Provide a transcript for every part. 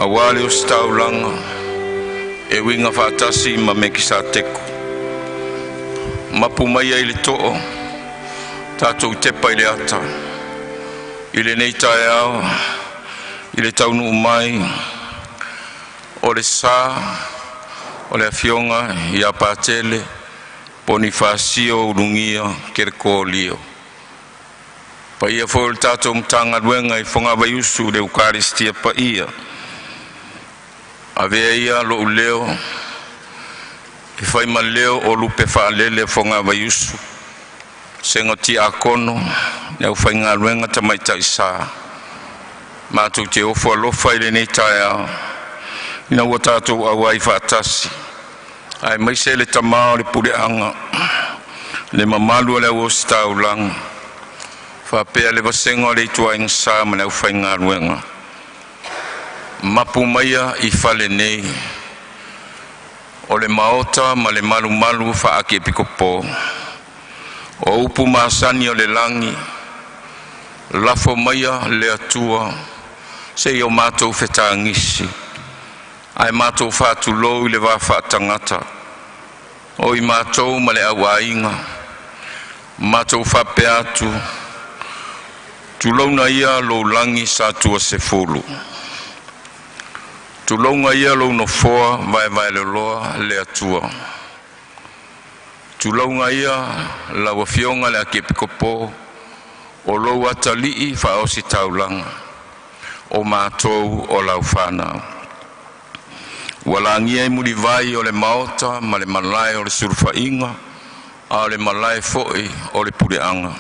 Awale o staulanga e winga fatasi ma me kisa teku mapu mai ai le to'o tatou tepa i le ata i le nei tae au i le taunu mai o le sa o le afionga i a patele Bonifasio ulungia kerkolio pa ia fo le tatou mtanga luenga i fonga vaiusu le Eukaristia pa ia ave ia lo uleo e fai maleo o lupe faalele fonga vaiusu sengo ti akono ne u fai ngā luenga tamai taisa mātou te ofo alofa i le nei tae ina ua tātou awai whaatasi ai mai se le tamao le pureanga le mamalu le o staulanga whapea le vasengo le itua ingsa ma le u fai ngā luenga mapu maia i fale nei o le maota ma le malu malu whaake pikopo o upu maasani o le langi lafo maia le atua se o mātou whetangisi ai mātou whātu lou i le wāwhaatangata o i mātou ma le awainga mātou whape atu tulauna ia lou langi sa tua se fulu tulaunga ia lou no foa vai le loa le atua tulaunga ia la wafionga le ake pikopo o lou atalii whaosi taulanga o mātou o lau whanau walangia i muri vai o le maota ma le malai o le surfainga a le malai foi o le pureanga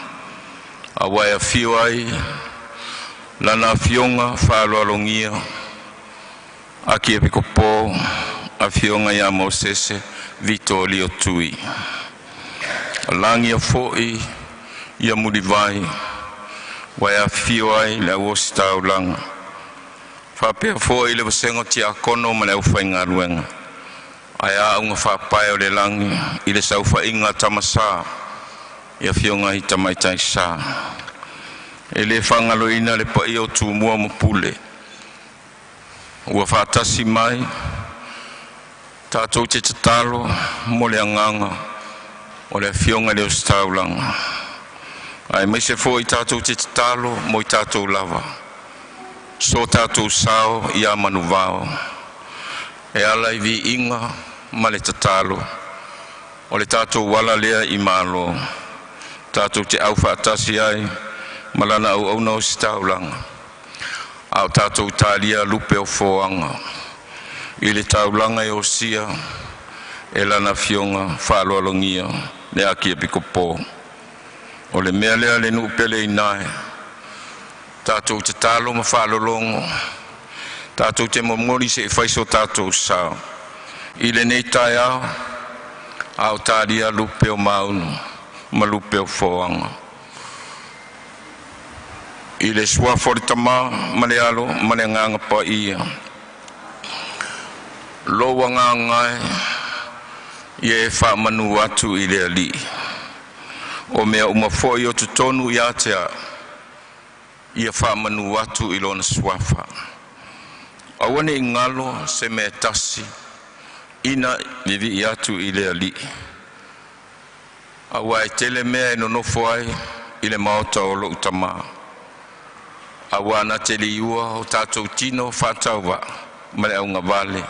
a wai a fio ai lana fionga whaaloalongia a kia pikopo a fionga ia Mosese Vito Lio Tui langia foi ia muri vai wai a fio ai le awosi taulanga whapea foi le vasengo ti akono ma le ufai ngā ruenga ai a unga whapai o le langi i le saufa inga tamasa ia fionga i tamaitai sa e le whangaloina le pai o tu mua mapule ua whaatasi mai tātou te tatalo mo le anganga o le fionga le ustaulanga ai mai se foi tātou te tatalo mo i tātou lava so tātou sao ia manuvao e ala i vi inga ma le tatalo o le tātou wala lea i malo tātou te au whaatasi ai malana au no staulanga au tātou tālia lupe o foanga i le taulanga e o sia e lana fionga whaaloalongia le akia pikopo o le mea lea le nupele i nae tātou te talo ma whaalolongo tātou te momori se i whaiso tātou sao i le nei tai au tālia lupe o maunu ma lupe o foanga i le sua foritama ma le alo ma le nganga pa ia loa ngangae i e wha manu atu i le ali o mea umafoi o tutonu i atea i e wha manu atu i lona suafa awane i ngalo se me tasi ina vivi i atu i le ali awa e tele mea e nonofo ai i le maota o lo utama awa na tele iua o tātou tino whatauwa ma le aunga vale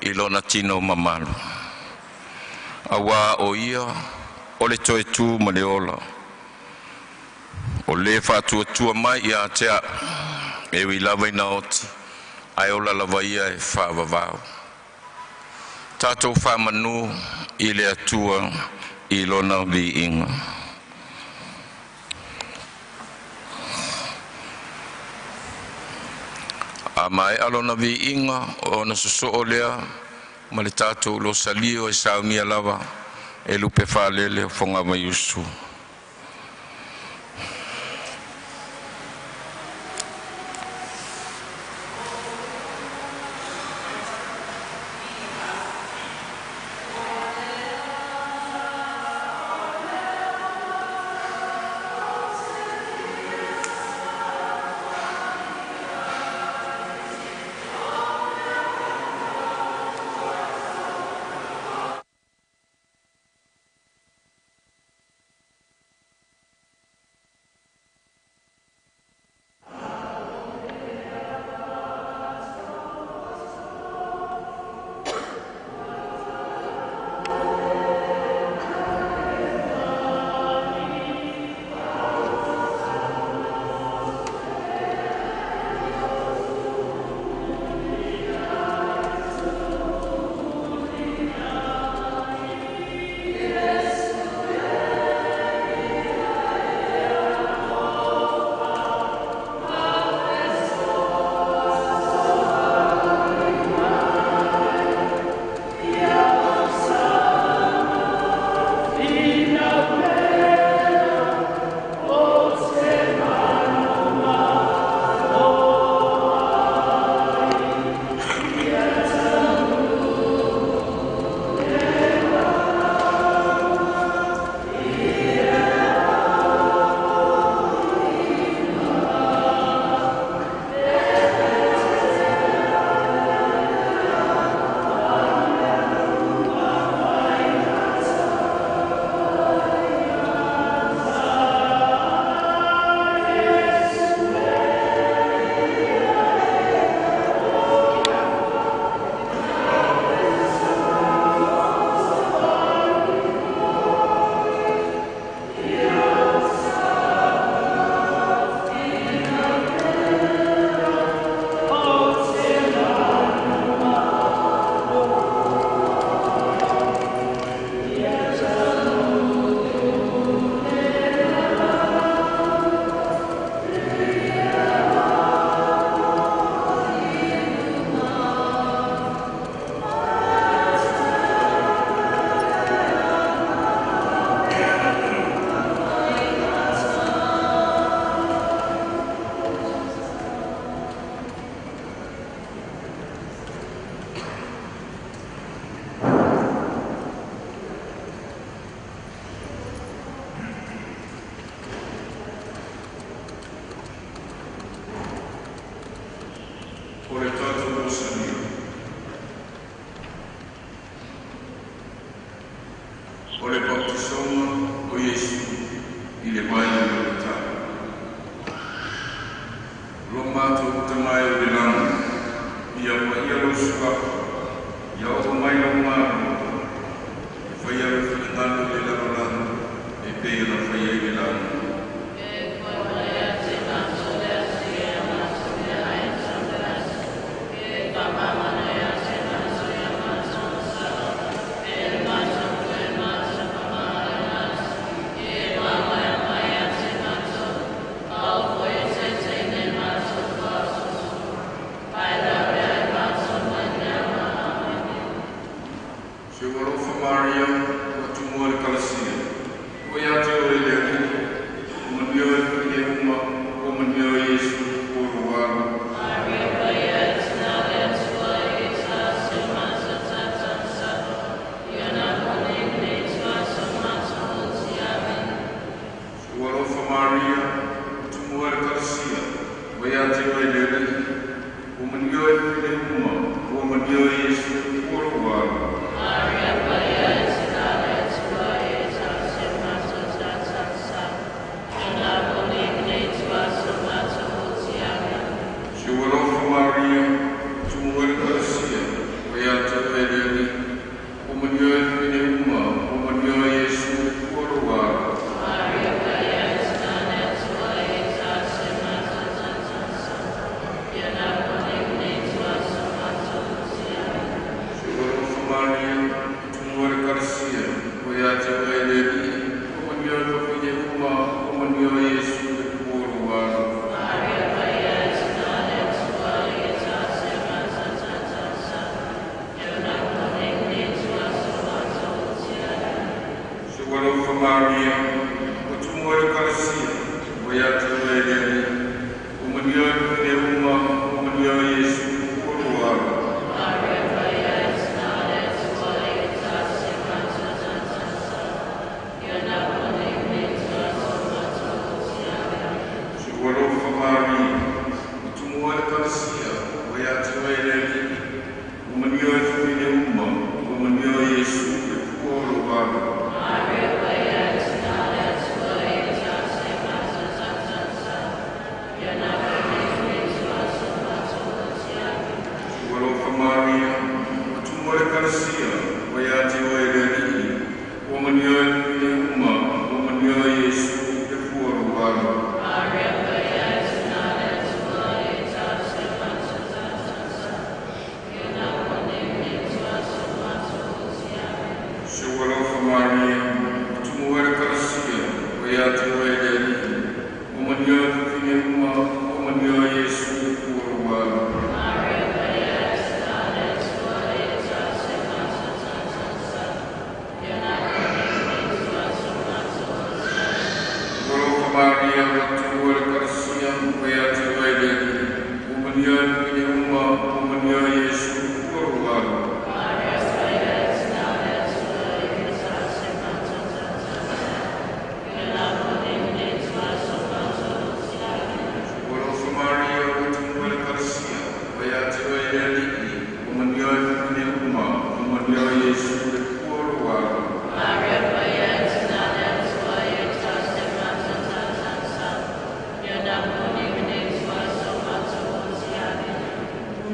i lona tino mamalu awa o ia o le toe tu ma le ola o le whātua mai i a tea e wi lava ina oti ai ola lava ia e whaavavau tātou whamanu i le atua i lona vi inga a mai alona vi inga o na suso o lea ma le tātou lo salio e saumia lava e lupe whalele o whonga mai usu Rosalia. O le bautisoma o Yesu I le mai o le tau. Lo mātou tamai o le lana, ia pa ia lo suafa, ia o mai lo maro, e whaia lo whingano le lana lana, e pēia na whaia I le lana.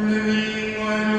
Living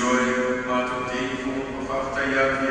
Soy matutifo, fafta ya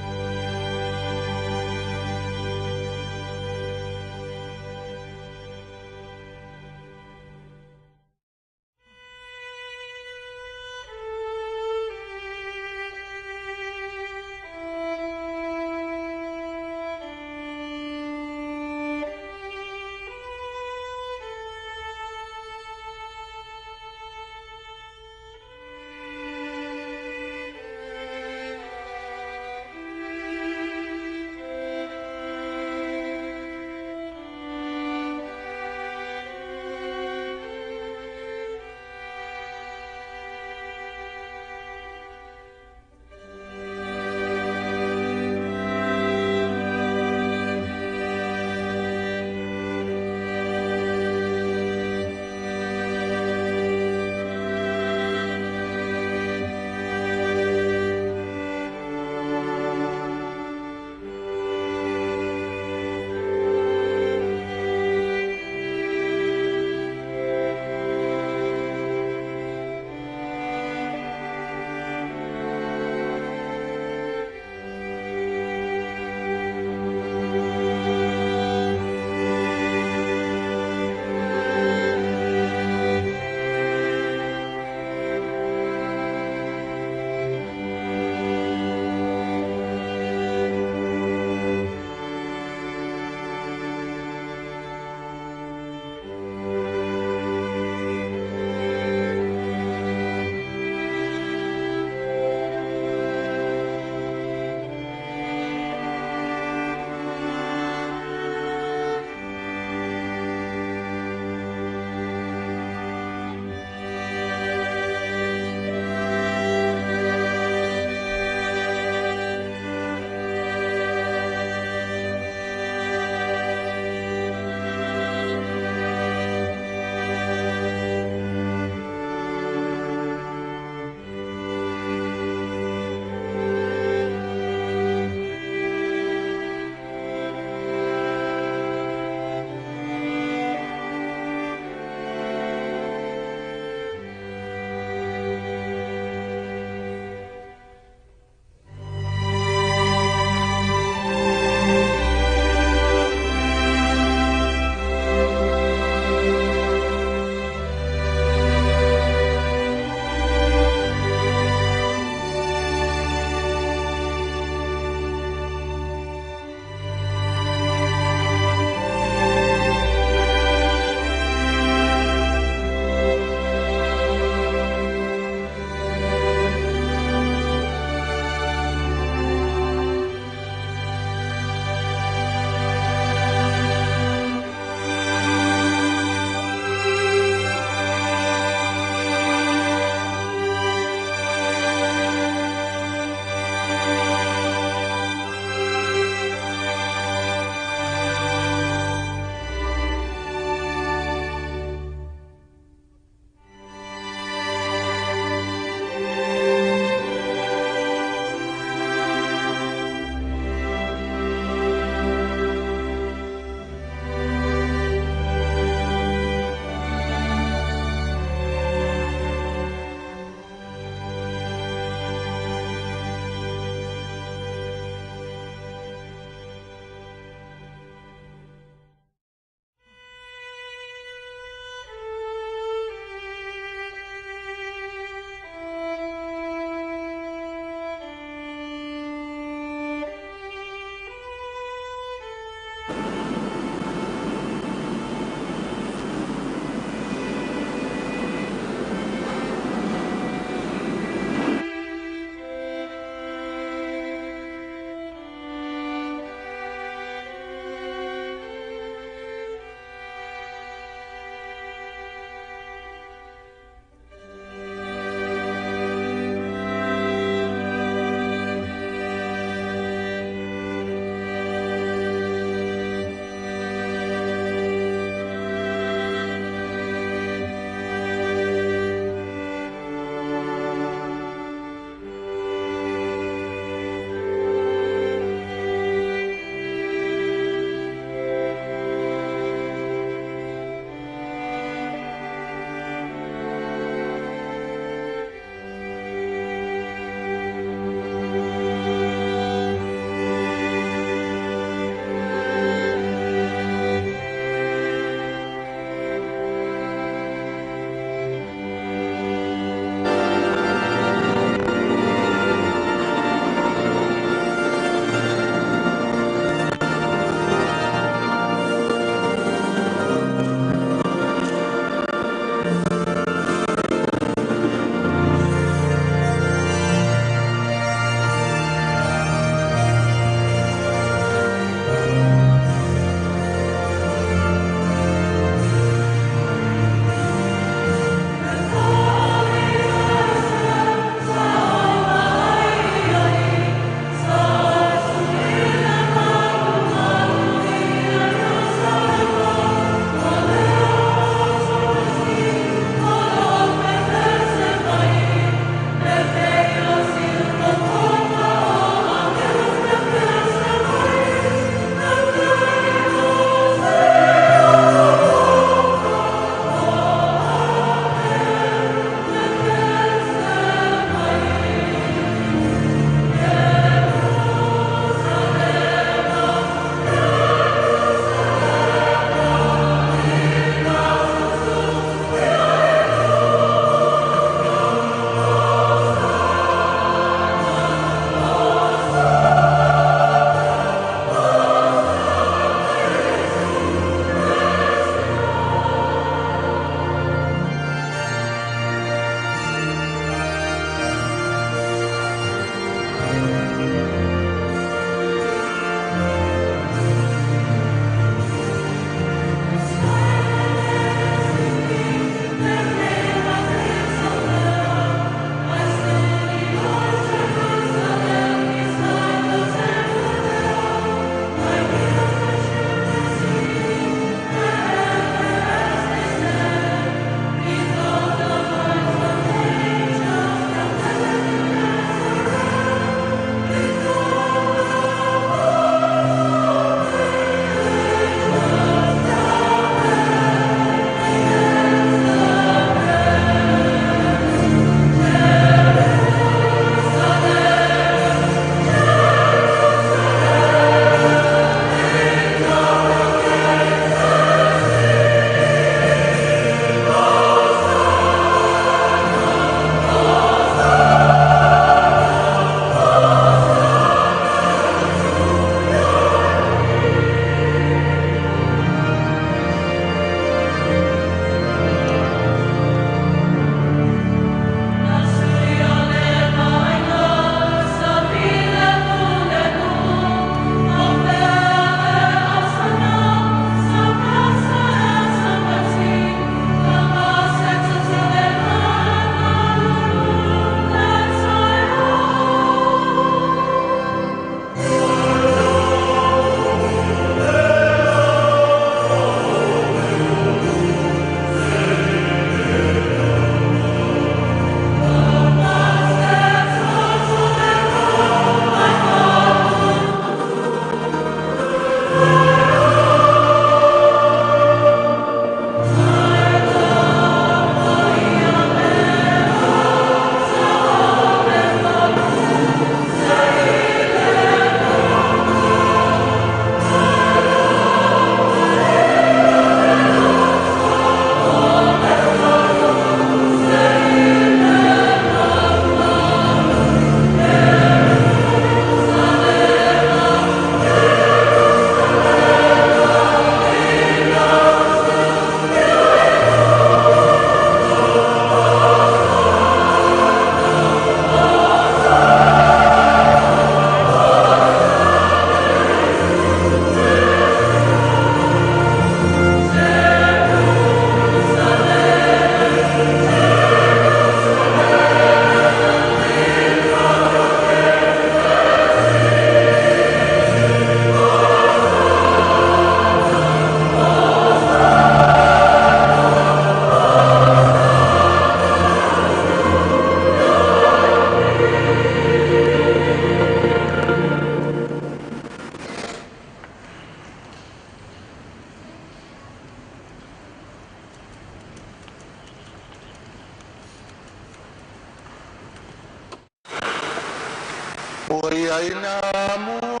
aina mua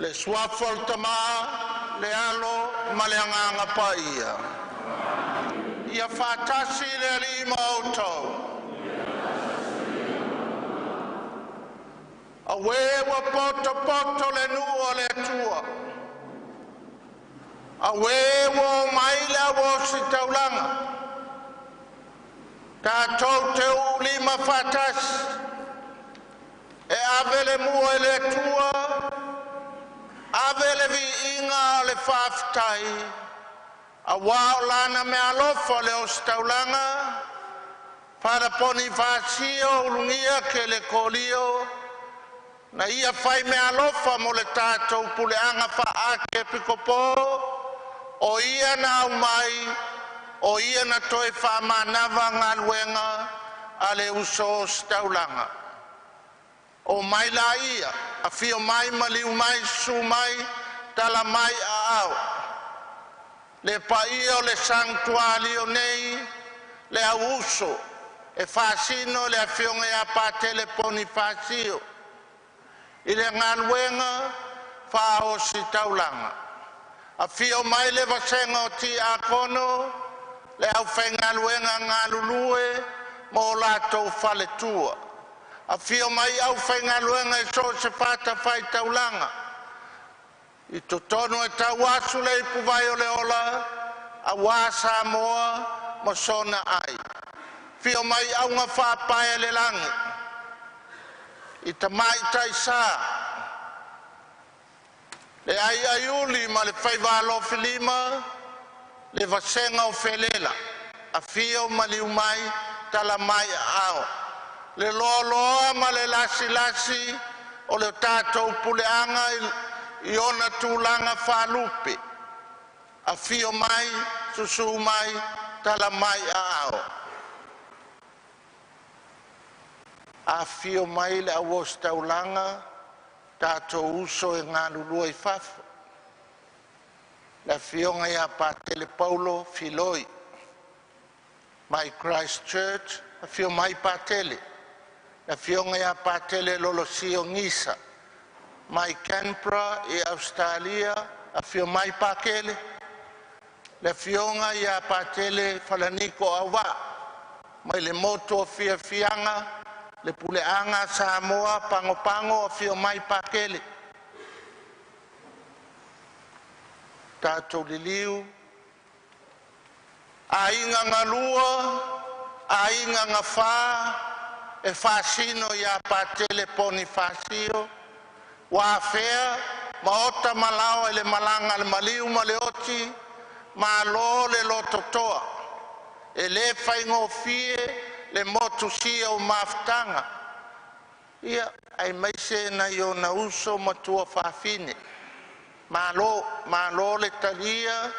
le suafol tama le alo ma le anganga pa ia fatasi le lima autou awe wa poto poto le nuo le tua awe wa maila wa sitaulanga tatou te lima fatasi e avele mua le tua avele vi inga le faftai a wao lana me alofa le ostaulanga para poni fasio ulungia ke le kolio na ia fai me alofa mo le tatou puleanga fa ake pikopo o ia na umai o ia na toe fa manava ngaluenga ale uso ostaulanga o mai la ia a fio mai maliu mai su mai tala mai a au le paia o le sanctuario nei le auso e fasino le afionga e a patele Bonifacio i le ngaluenga fa o si taulanga a fio mai le vasenga o ti a kono le au whaingaluenga ngalulue mo lato fale tua a fio mai au whaingaluenga e so se pata fai taulanga i to tono e tau asu le ipu vai o le ola a wasa moa mo sona ai fio mai au nga whapae le langi i ta mai tai sa le ai aiuli ma le whaivalo filima le vasenga o felela a fio mali umai tala mai ao le loloa ma le lasi lasi o le tatou puleanga i ona tūlanga whalupe a fio mai susu mai tala mai ao a fio mai le awos taulanga tatou uso e ngā lulua i whafo le fionga ia Patele Paulo Filoi mai Christchurch a fio mai Patele le fionga ia Patele Lolosio Ngisa mai Canberra e Australia a fio mai Pakele le fionga ia Patele Falaniko Awa mai le moto fia fianga le puleanga Samoa pango pango a fio mai Pakele tatou liliu a inga ngalua a inga ngawha e fasino ia Patele Bonifacio wa fea maota malao ele malanga le maliu ma le oti ma lo le lototoa e le whaingo fie le motu sia o maftanga ia ai maise na yo na uso matua whawhine ma lo le talia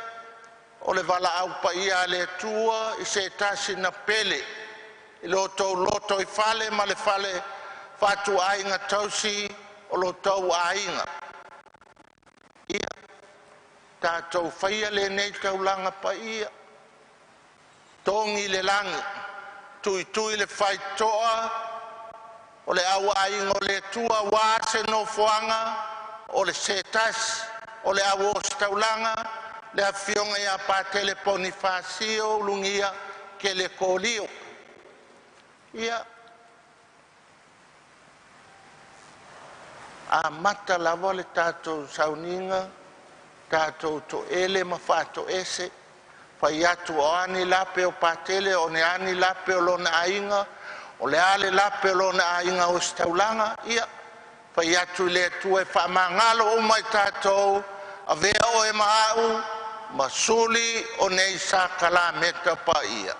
o le vala au pa ia le tua i se tasi na pele i loto i fale ma le fale fatu ainga tausi o lo tau ainga ia tatou whaia le nei taulanga pa ia tongi le langi tui le whaitoa o le au ainga o le tua wase no fuanga o le setas o le au os taulanga le afionga ia Patele Bonifacio lungia ke le kolio ia a mata lava le tatou sauninga tātou to ele ma whāto ese, whai atu o ani lape o pātele, o ne ani lape o lona ainga, o le ale lape o lona ainga o staulanga, ia, whai atu le tue whamangalo o mai tātou, a vea o e maau, ma suli o nei sākala meta pa ia.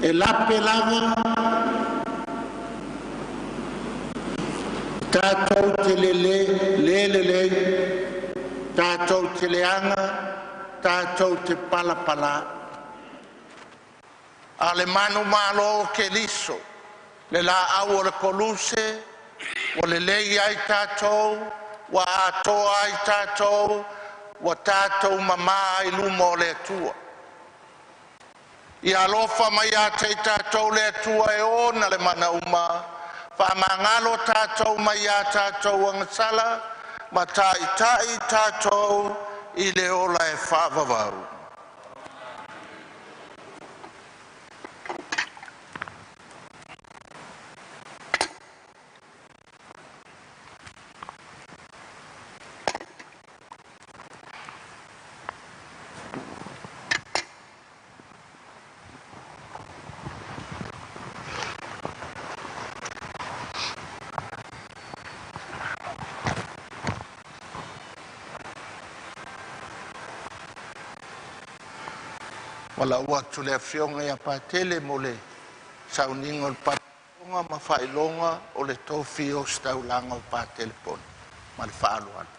E lape lava tātou te lele tātou te leanga tātou te palapala a le manu malo ke liso le la au o le koluse o le lei ai tātou wa atoa ai tātou wa tātou mama ai lumo le tua ia lofa mai a te tātou le tua e ona le mana uma, whamangalo tātou mai a tātou angasala, ma tai tātou i le ola e whavavau. Wala ua tule a fionga ia pātele mo le sauninga o le pātonga ma whailonga o le tofi o staulanga o pātele poni. Ma le whaaluana.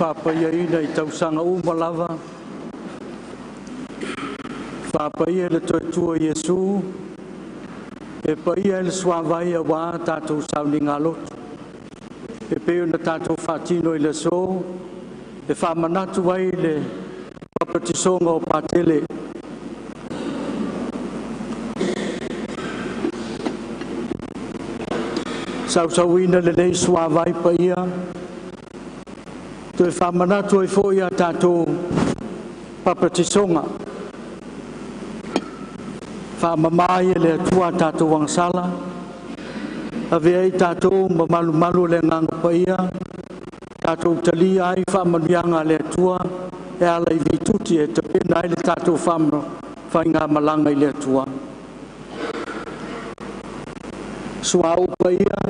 Whapaia ina I tausanga umalawa. Whapaia le toi tua Iesu. E pa ia le sua vai a wā tātou sauni ngā lotu. E peo na tātou whātino i le so, e whamanatu ai le papatisonga o pātele. Sausauina le nei sua vai pa ia, to e whamanatu ai fo ia tātou papatisonga. Whamamai le atua tātou wangsala, a vea i tātou mamalu le nganga pa ia, tātou tali ai whamanuianga le atua, e ala i vituti e te pena ai le tātou whainga malanga i le atua. Sua au pa ia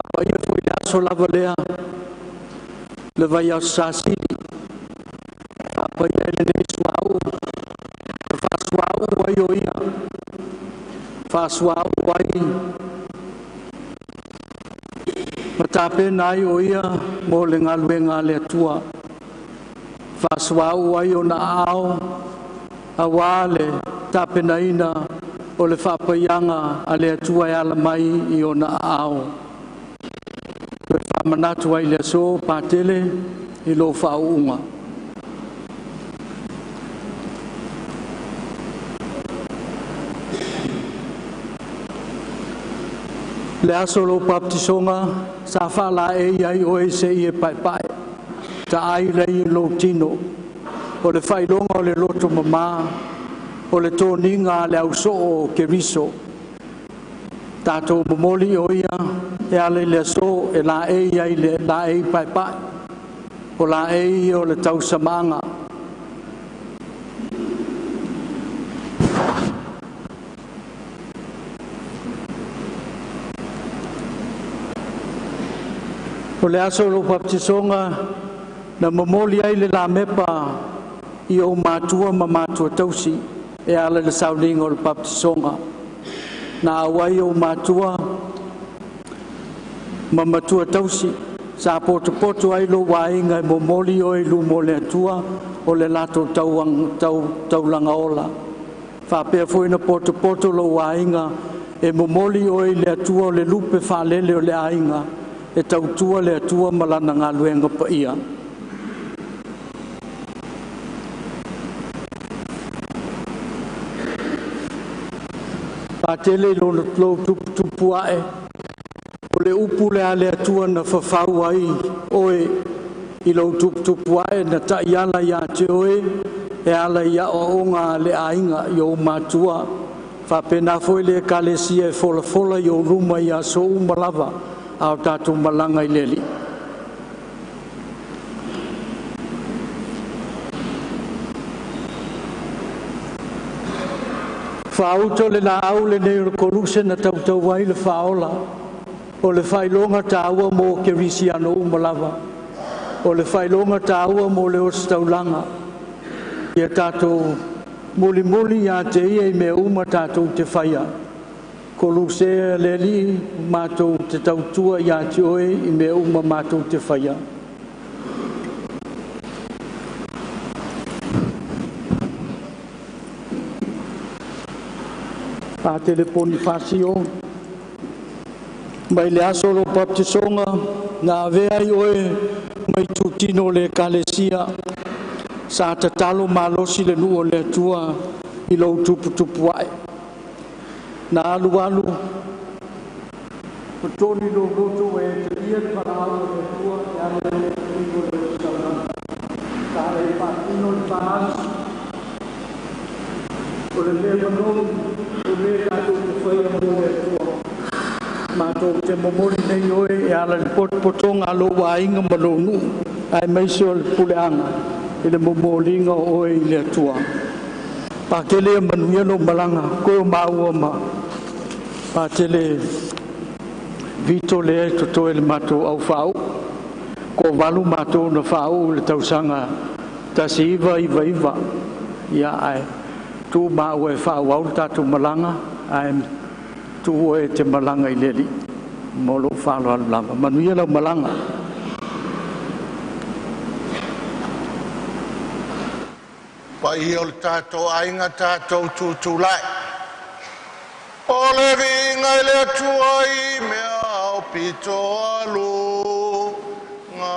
fo i le aso lava lea, le vai au sasili, pa ia le nei sua au, whasua au ai o ia, whasua au ai, matapena ai o ia, mo le ngaluenga le atua, whasua au ai o na ao, a wale, tapena ina, o le whapaianga a le atua e ala mai i o na ao. Le whamanatu ai le so pātele i lo whaunga. Le aso lo baptisonga, sa whala e ai o e se i e pai pai, ta ai lei lo tino, o le whailonga o le loto mama, o le tōninga le au so o ke riso. Tātou momoli o ia, e ale le so e la e ai le la e pai pai, o la e o le tau samanga. O le aso lo baptisonga, na momoli ai le la mepa i o mātua ma mātua tausi, e ala le saulinga o le baptisonga. Na awai o mātua ma matua tausi, sa poto ai lo wainga e momoli o e lu mo le atua o le lato taulanga ola. Whapea fuina poto lo wainga e momoli o e le atua o le lupe whalele o le ainga e tautua le atua malana ngā luenga pa ia. Pātele lo tupu ae, o le upu le ale atua na whawhau ai oe i lo tupu ae na ta iala ia te oe e ala ia o onga le ainga i o mātua. Whapena foi le kalesia e fola i o ruma ia so umalava au tātou malanga i leli. Whaauto le la au le nei koruse na tautau wai le whaola, o le whailonga tāua mō ke risi ano umalava, o le whailonga tāua mō le ostaulanga, ia tātou muli ia te ia i me uma tātou te whaia, koruse le li mātou te tautua ia te oe i me uma mātou te whaia. A teleponi fasio mai le aso lo baptisonga na vea i oe mai tutino le kalesia sa tatalo malosi le nuo le tua i lo tupu ai na alu potoni lo roto e te ia parao le tua e ale le tupu le sauna sa le patino le paas o le lebanon le tātou te whaia mo le tua. Mātou te momori nei oe e ala le potonga lo wainga malonu ai maise o le puleanga e le momoringa oe i le tua. Pātele manuia no malanga koe o maua ma. Pātele vito le e toto e le mātou au whau. Ko walu mātou na whau le tausanga tasi iwa. Ia ai. Tu mau e whau au tātou malanga, ai tu e te malanga i leli, molo whalo alu lava. Manuia lau malanga. Pa i o tātou ainga tātou tūtulai. O le vinga i le atua i mea o pito alu ngā.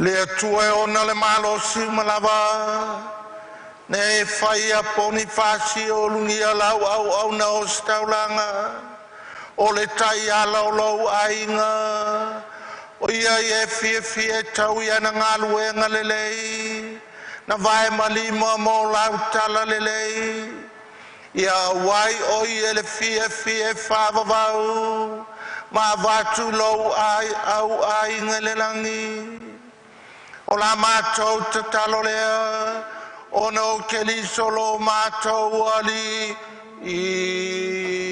Le atua e ona le malo si malava ne faia poni fasi o lungia lau au na o staulanga o le tai ala o lau ainga o ia e fie tau ia na ngalu e ngalelei na vai malima mo lau tala lelei ia wai o ia le fie whavavau ma vatu lau ai au ainga lelangi o la mātou te talo lea, o no ke li solo mātou ali i.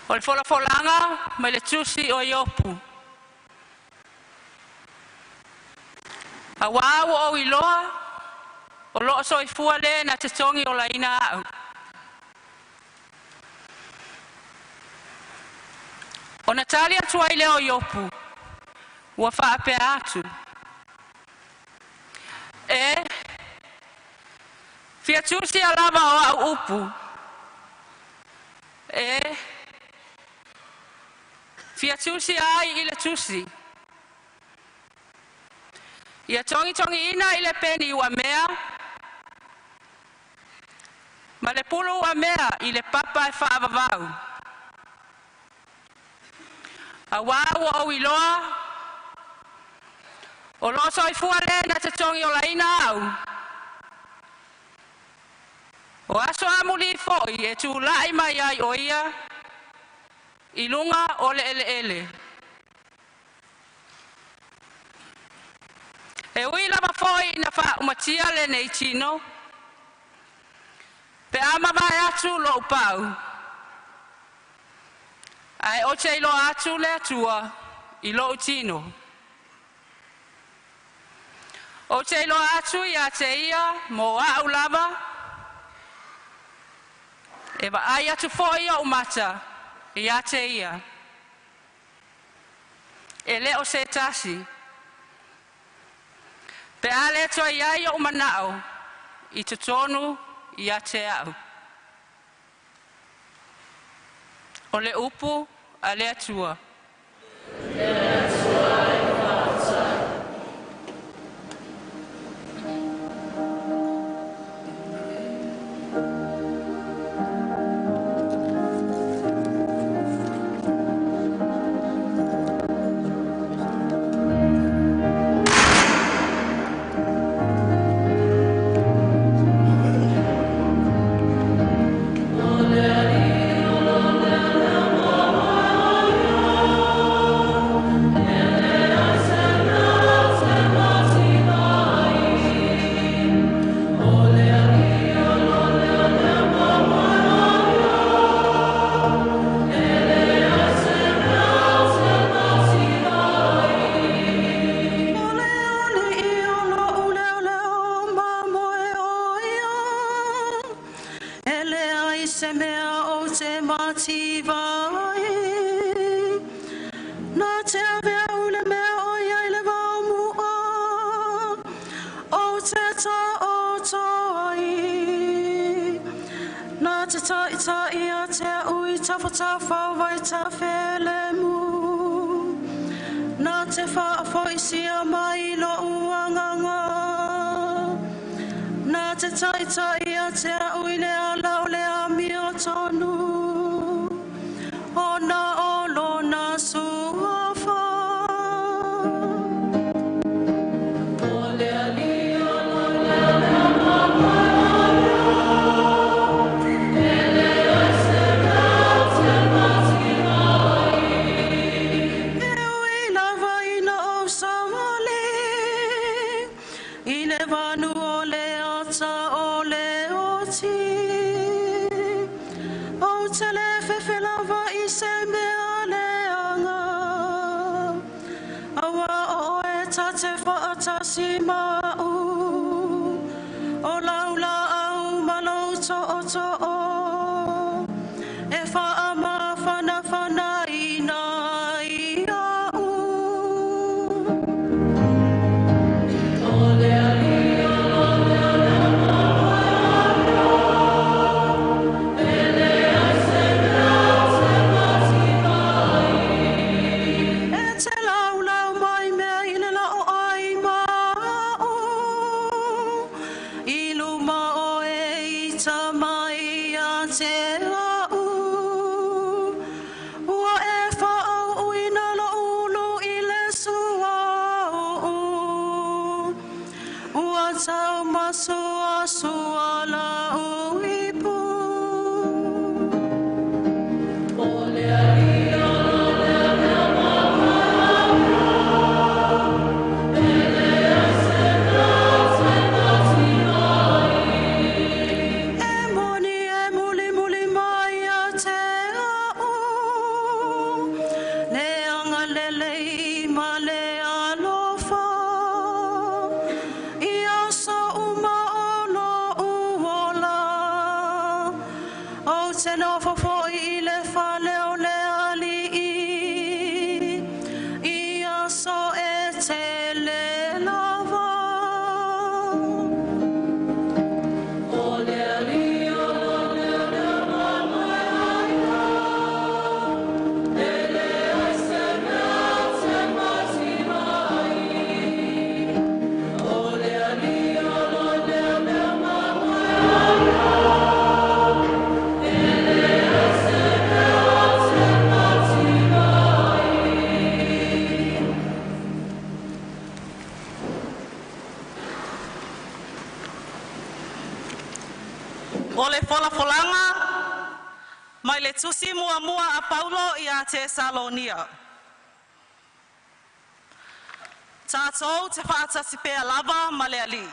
O le wholafolanga mai le tusi o iopu. A wāua o iloa, o loo soifua le na te tongi o la ina au. O na tali atua i leo iopu, ua whaapea atu. Fia tusi a lava o au upu. Fia tusi ai i le tusi. Ia tongi ina i le peni ua mea. Ma le pulu ua mea i le papa e whaavavau. A wāua o iloa. O lo soifua le na te tongi o la ina au. O aso amuli foi e tu lai mai ai o ia. I lunga o le ele. E ui lama foi na wha umatia le nei tino. Pe ama vai atu lo upau. Ai o te ilo atu le atua i lo utino. O te ilo atu i a te ia mo au lava. E wa ai atu foi o umata i a te ia. E le o se tasi. Pe ale atua i ai o manao i te tonu i a te au. O le upu a le atua. te nofa foi I le whaleo le ali Ia so e te le lava O le ali o le mama e le ase mea te mati mai O le ali o le mama O le folafolanga, mai le tusi mua a Paulo I a Tesalonia. Tātou te whaatasi pēa lava ma le ali.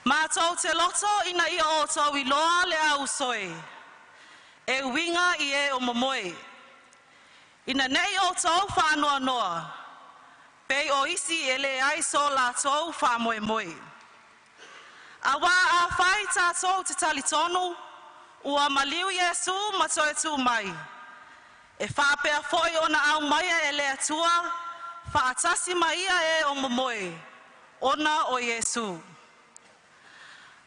Mātou te loto ina ia o tau I loa le au soe. E winga I e o momoe. Ina nei o tau whanoa noa. Pei o isi e le aiso la tau whamoe moe. Awa a whai tātou te talitonu, ua maliu Yesu matoe tū mai. E whapea foi ona au maia e lea tua, whaatasi maia e o momoe, ona o Yesu.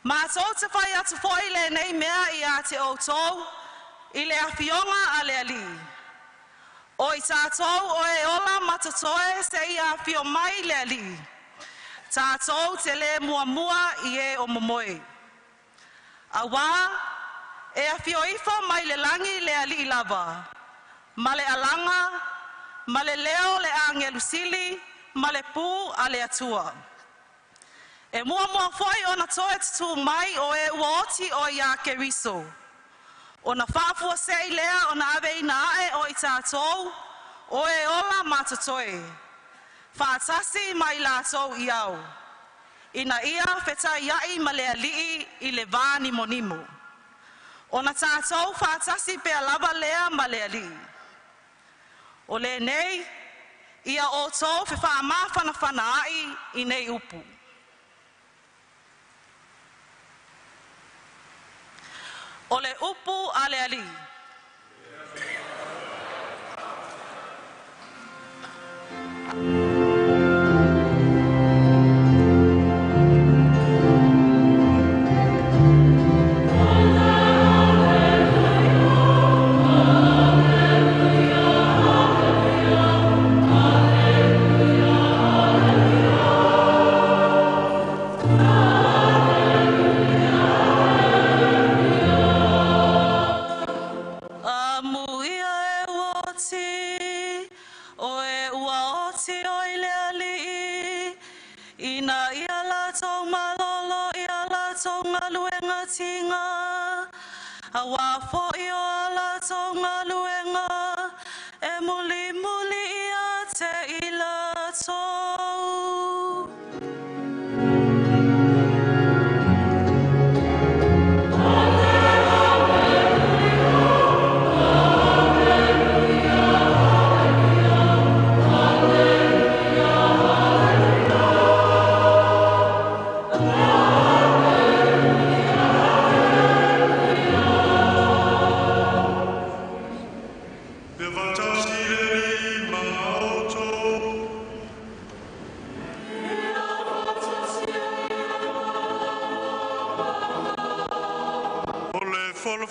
Mātou te whai atu foi le nei mea I a te outou, I le awhionga a le ali. O I tātou o e ola matatoe se I a whio mai le ali. Tātou te le mua I e o momoe. Awa, e a whio ifo mai le langi le ali lava. Ma le alanga, ma le leo le angelusili, ma le pū a le atua. E mua foi ona toe tutu mai o e uoti o ia keriso. Ona whafua se I lea ona ave ina ae o I tātou, o e ola matatoe. Whaatasi mai lātou I au. Ina ia wheta iai ma le alii I le vāni monimo. Ona tātou whaatasi pēa lava lea ma le alii. O le nei, ia o tō whewha mawhana whanai I nei upu. O le upu a le alii. Awa fo I o la tonga luenga e muli muli ia te I la tau.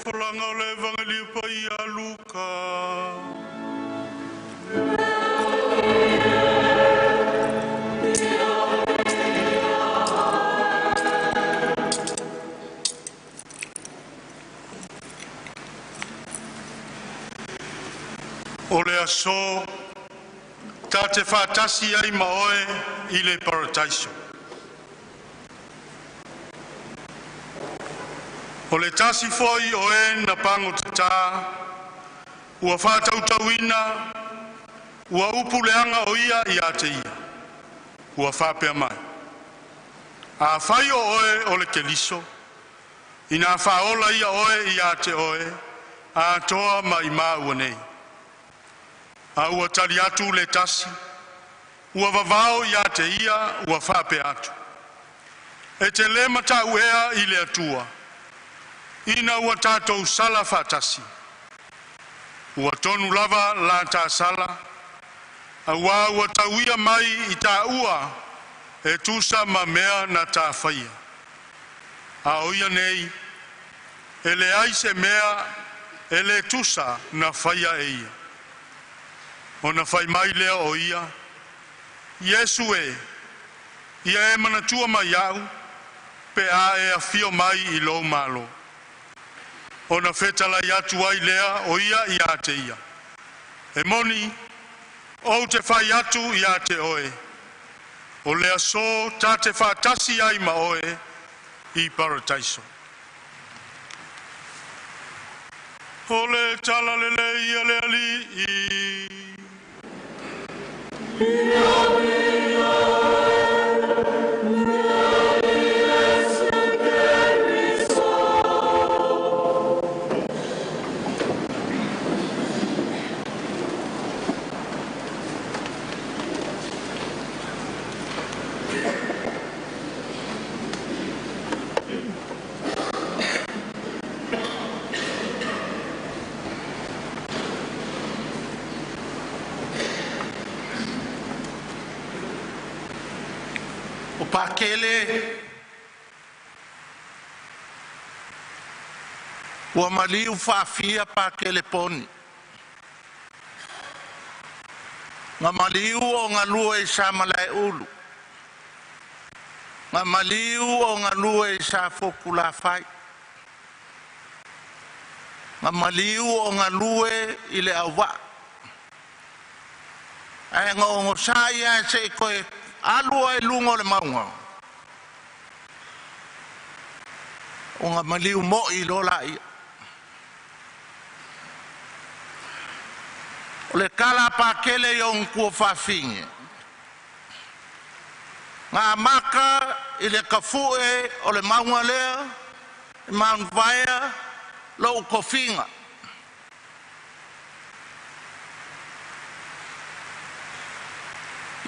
Folanga o le evangelio pa I a Luka. O le aso, ta te whātasi ai maoe I le paradaiso. O le tasi foi o e na pango te tā, ua whātautauina, ua upu leanga o ia I a te ia, ua whāpea mai. A whai o oe o le keliso, ina whaola ia oe I a te oe, a toa mai maa ua nei. A ua tali atu le tasi, ua vavao I a te ia, ua whāpea atu. e te le matau ea i le atua. Ina ua tātou sala whātasi. Ua tonu lava la tā sala. Awa ua tauia mai i tā ua e tusa ma mea na tā whaia. A oia nei, e le aise mea e le tusa na whaia e ia. O na whai mai lea o ia. Yesu ia e manatua mai au, pe a e a fio mai i lo malo. O na whetala i atu ai lea o ia i a te ia. E moni, o te whai atu i a te oe. O lea so tā te whātasi ai ma oe i parataiso. O le tala lele ia le ali i... Pakele ua maliu whaafia pakele poni. Ngā maliu o ngā lua i sa malai ulu. Ngā maliu o ngā lua i sa foku la whai. Ngā maliu o ngā lua i le awa. Ai ngā ongo sa ia se koe alua e lungo le maunga. O ngā maliu mo i lola ia. O le kala pakele i on kua whawhinge. Ngā maka i le kafue o le maunga lea, i Mount Vaia, lau kofinga.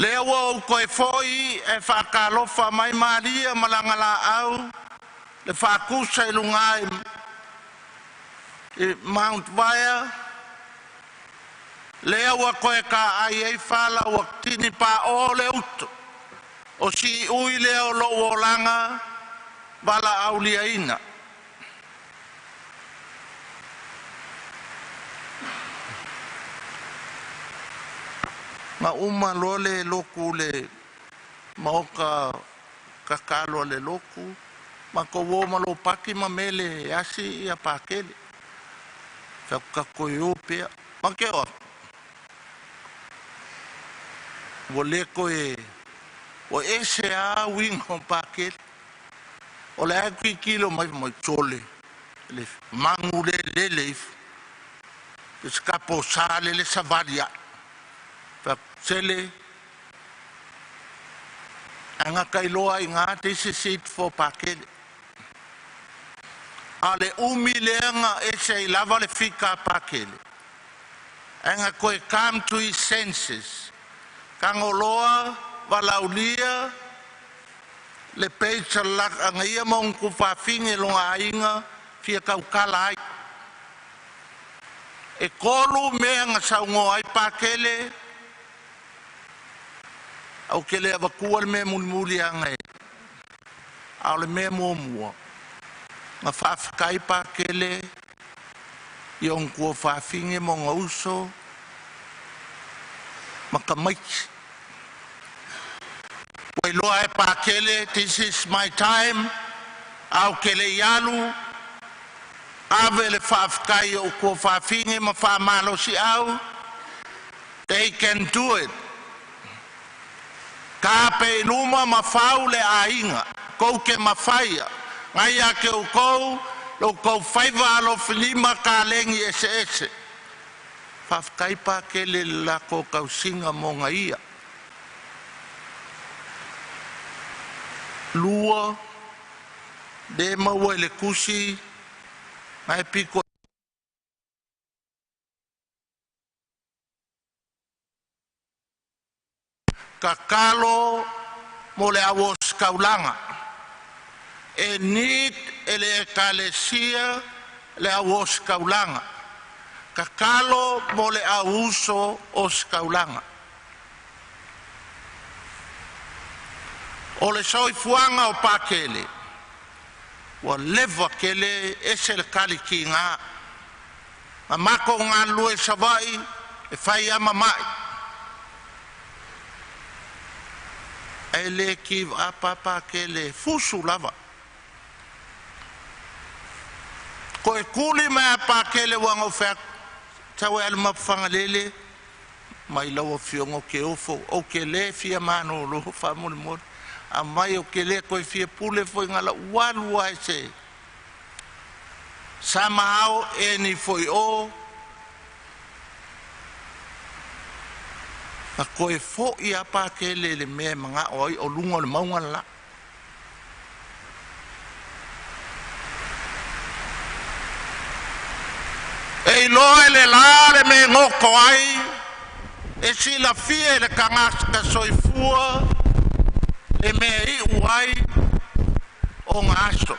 Lea ua o koe foi e whakalofa mai Maria malangala au, le whakusa i lungai i Mount Vaia. Lea ua koe ka ai ei whala ua tini pa o le uto. O si ui lea o lo o langa wala au lia ina. Ma uma lole loku le maoka kakalo le loku. Ma ko wo malo paki ma mele asi ia pakele. Whaka koe opea. Ma ke o. Wo le koe. O ese a wingo pakele. O le aki kilo mai tole. Le mangu le leif. Skapo sale le savaria. Sele anga kailoa i ngā te se seat for pakele. Ale umi leanga e se i lava le fika pakele. Anga koe come to his senses. Kangoloa, walaulia, le peisa lak anga ia maungu whawhinge longa ainga fia kaukala ai. E kolu mea nga saungo ai pakele. Au ke le avakua le mea mulimuli anga e. Au le mea muamua. Nga whaafikai pakele. I on kua whaafinge mo ngā uso. Makamaiki. Wai loa e pakele, this is my time. Au ke le ialu. Ave le whaafikai o kua whaafinge ma whaamalo si au. They can do it. Ka pe luma ma fau le ainga, kou ke mawhaia. Ngai a ke o kou, lo kou whaiva alo whilima ka lengi ese ese. Whafkaipa ke le lako kausinga mo ngai ia. Lua, de maua le kusi, ngai piko. Kakalo mo le awos kaulanga. e nit ele ekalesia le au skaulanga. Kakalo mo le auso o skaulanga. O le soifuanga o pakele. Wa leva kele esel kali ki ngā. Ma mako ngā lue savai e whai ama mai. E le ki apapa kele fusu lava. Ko e kuli mai apa kele wanga o whea tau e alma whangalele mai lawa fiongo ke ofo o ke le fia mano loho whamuri mori. A mai o ke le koe fia pule foi ngala walua e se. Sama hao e ni foi o. A koe fo i apa ke le mea mga oi o lunga le maunga la. E loe le la le me ngoko ai. E si la fie le kangaska soifua. E me i uai o ngaso.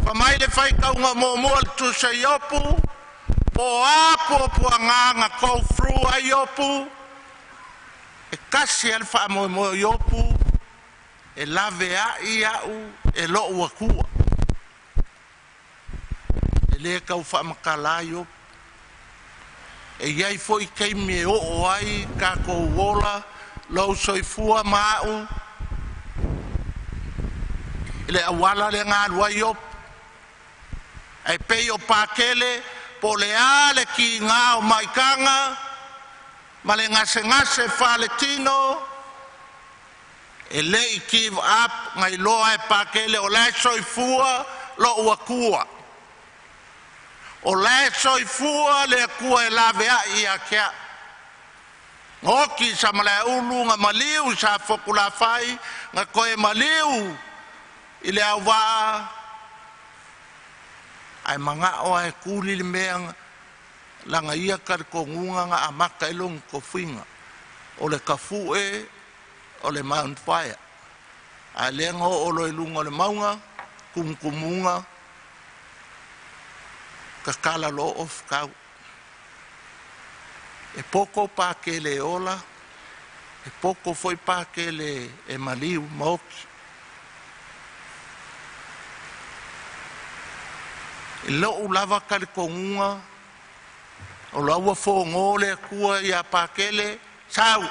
Whamai le whai kaunga mō mua le tu se iopu, po apo po nganga kou frua iopu, e kasi al wha mo iopu, e lave a i au, e lo ua kua. E le kau wha makala iopu. E iai foi kei me o ai ka kou wola lau soifua mau le awala le ngā rua iop e pei o pakele po le ale ki ngā o maikanga ma le ngase whale tino e le I give up ngai loa e pakele o le soifua lo ua kua. O le soifua le kua e lawe a I a kia. Ngoki sa male ulu nga maliu sa fokula whai, nga koe maliu I le awa. Ai manga o e kuli le mea langa ia karikongunga nga amaka ilong kofinga. O le kafue, o le Mount Fire. Ai lenga o lo ilunga le maunga, kumkumunga, kakala lo of kau. E poko pa ke le ola, e poko foi pa ke le e maliu moki. E lo ulava karikongunga, o laua fōngō le kua ia pa ke le, sau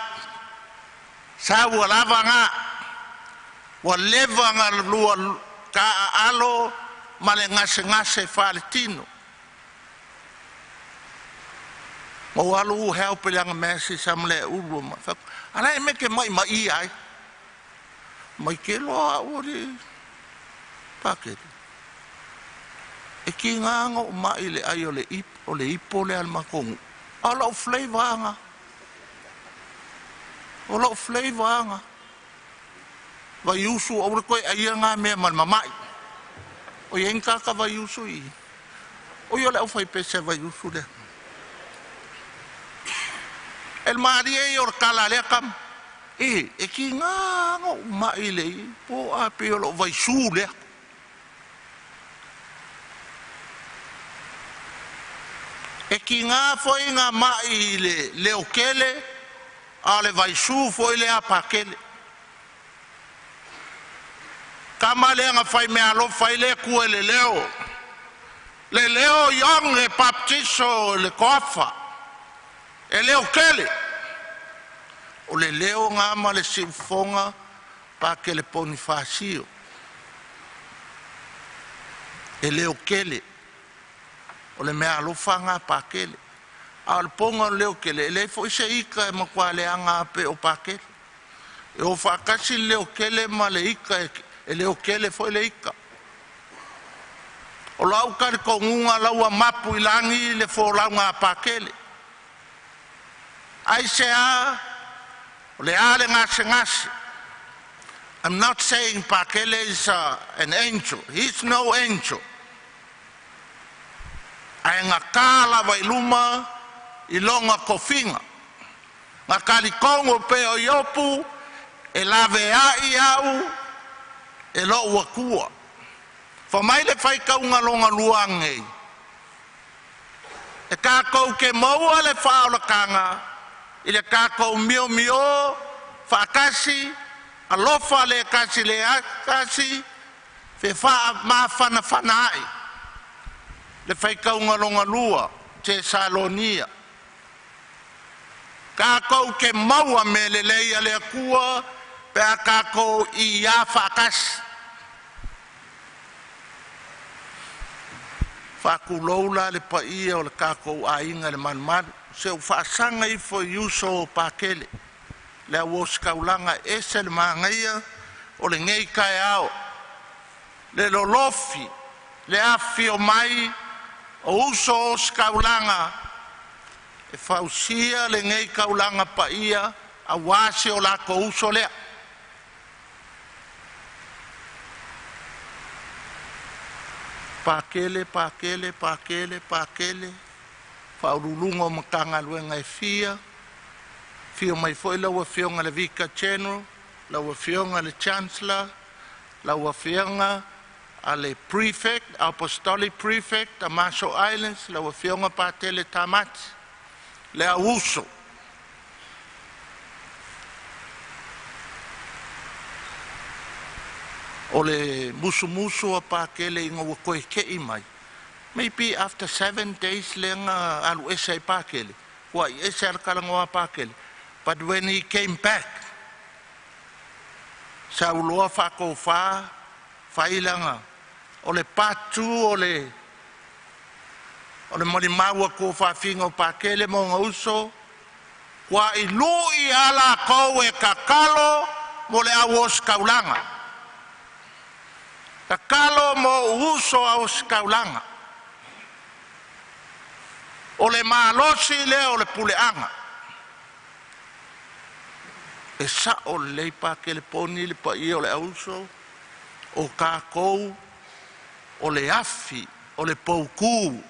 alava ngā, wa leva ngā lua ka alo, ma le ngase whale tino. Mo alu help yang mesi samle ulu ma. Ala e meke mai ai. Mai ke lo a ori paket. E ki nganga o mai le ai o le ipo le al makongu. Ala o flavor anga. Ala o flavor anga. Wa yusu o ko ai nga me mal mamai. O yenka ka wa yusu I. O yo le o fai pese wa yusu le. El maria I or kala le kam. E ki nga mai le po a pe o vai su le. E ki nga foi nga mai le okele a le vai su foi le apakele. Kama le nga fai me alo fai le ku le leo. Le leo young le baptiso le kofa. E leo kele. O le leo ngā ma le simfonga pa ke le Bonifacio. E leo kele. O le mea alofa ngā pa kele. A le ponga leo kele. E le fo ise ika e makua le anga ape o pa kele. E o whakasi leo kele ma le ika e leo kele fo le ika. O lau kari ko ngunga laua mapu ilangi le fo lau ngā pa kele. I say, I'm not saying Pakele is an angel. He's no angel. Ai ngā kāla vai luma I longa kofinga. Ngā kalikongo pe o iopu e lave ai au e lo ua kua fa mai le fai kaunga longa luangei e kākou ke maua le whaolakanga i le kākou mio mio whaakasi alofa le kasi le akasi fe wha ma whana whanai le fai kaunga longa lua te Salonia kākou ke maua me le leia le akua pe a kākou i a whaakasi whakuloula le paia o le kākou a inga le manmanu se u whaasanga i fo iuso o pākele le awos kaulanga ese le maangaia o le ngei kai ao le lolofi le afi o mai o uso o skaulanga e fausia le ngei kaulanga paia a wasi o lako uso lea Pakele, pakele, pakele, pakele. Whaurulunga makanga luenga e fia. Fia mai foi laua fionga le Vicar General, laua fionga le Chancellor, laua fionga a le Prefect, Apostolic Prefect, a Marshall Islands, laua fionga patele tamati, le a uso. O le musu a Pakele inga ua koe kei mai. Maybe after 7 days lenga alu ese i Pakele. Wa i ese al kalangoa Pakele. But when he came back, sa uloa whako whailanga. O le patu o le malimaua ko whawhinga o Pakele mo ngā uso. Wa i lui ala kou e kakalo mo le awos kaulanga. Kakalo mo uso au skaulanga. O le malosi le o le puleanga. E sa o le leipa ke le poni le pa i o le auso. O kākou. O le afi. O le pouku.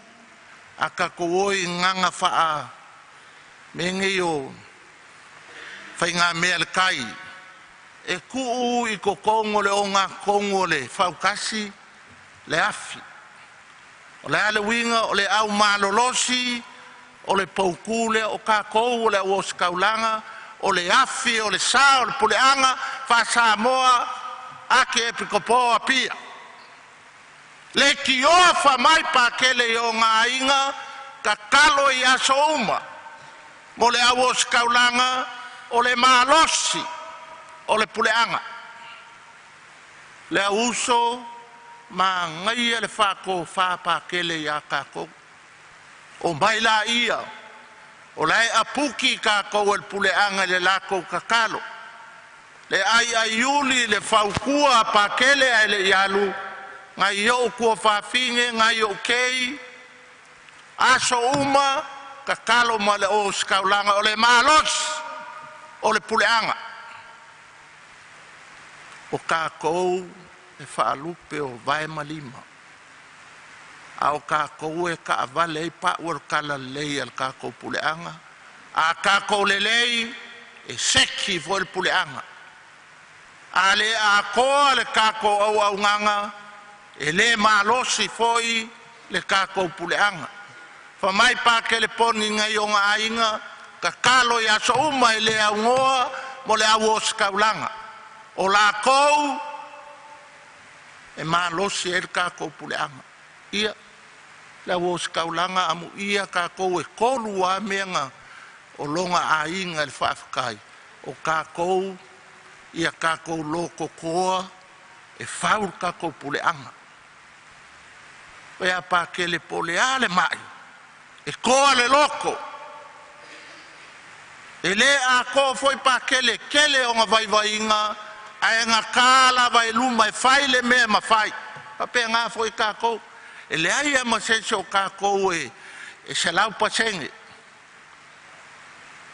A kakowoi nganga faa. Mengi o. Whainga mea le kai. E kuu i ko kongo le o ngā kongo le whaukasi le afi. O le ale winga o le au malolosi, o le paukule o kākou o le o skaulanga, o le afi, o le sa, o le puleanga, wha Samoa, ake e pikopoa pia. Le ki oa wha mai Pakele o ngā inga, ka kalo i aso uma, mo le au skaulanga, o le malosi, o le puleanga. Le uso ma ngai le whako Pakele i a kākou. O mai la ia. O lai apuki kākou el puleanga le lako kakalo. Le ai aiuli le whaukua Pakele ai le ialu. Ngai o kua whawhinge, ngai o kei. Aso uma kakalo ma le o skaulanga. O le malos. O le puleanga. O kākou e whaalupe o vai malima. A o kākou e ka avale i pa ua kala lei al kākou puleanga. A kākou le lei e seki fo el puleanga. A le a koa le kākou au au nganga e le malosi foi le kākou puleanga. Fa mai Pakele poni ngai o ngā ainga ka kalo i aso uma e le au ngoa mo le au o skaulanga. O la kou e malosi e kākou puleanga. Ia, le au o skaulanga amu ia kākou e kolu a meanga o longa a inga le whaafakai. O kākou, ia kākou loko koa e whaur kākou puleanga. Pea Pakele pole ale mai. E koa le loko. E le a koa foi Pakele kele o ngā vaivainga ai ngā kāla vai luma e whaile mea ma whai. Pape ngā foi kākou. E le ai ama senso kākou e salau pasenge.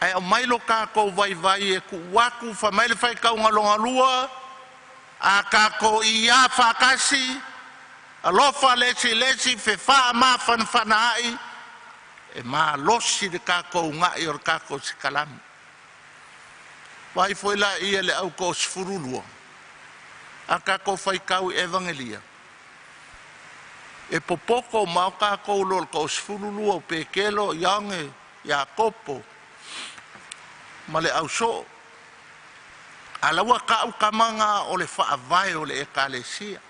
Ai o mailo kākou vai e ku waku whamaile whai kaunga longa lua. A kākou i a whakasi. A lofa lesi fe wha ma whanai. E mā losi de kākou ngai o kākou sikalami. vai foi la ia le au ko sfurulua a ka ko fai kau evangelia e popoko mau ka ko lo ko sfurulua pe kelo yange ya kopo male au so alawa ka u kamanga o le fa vai o le ekalesia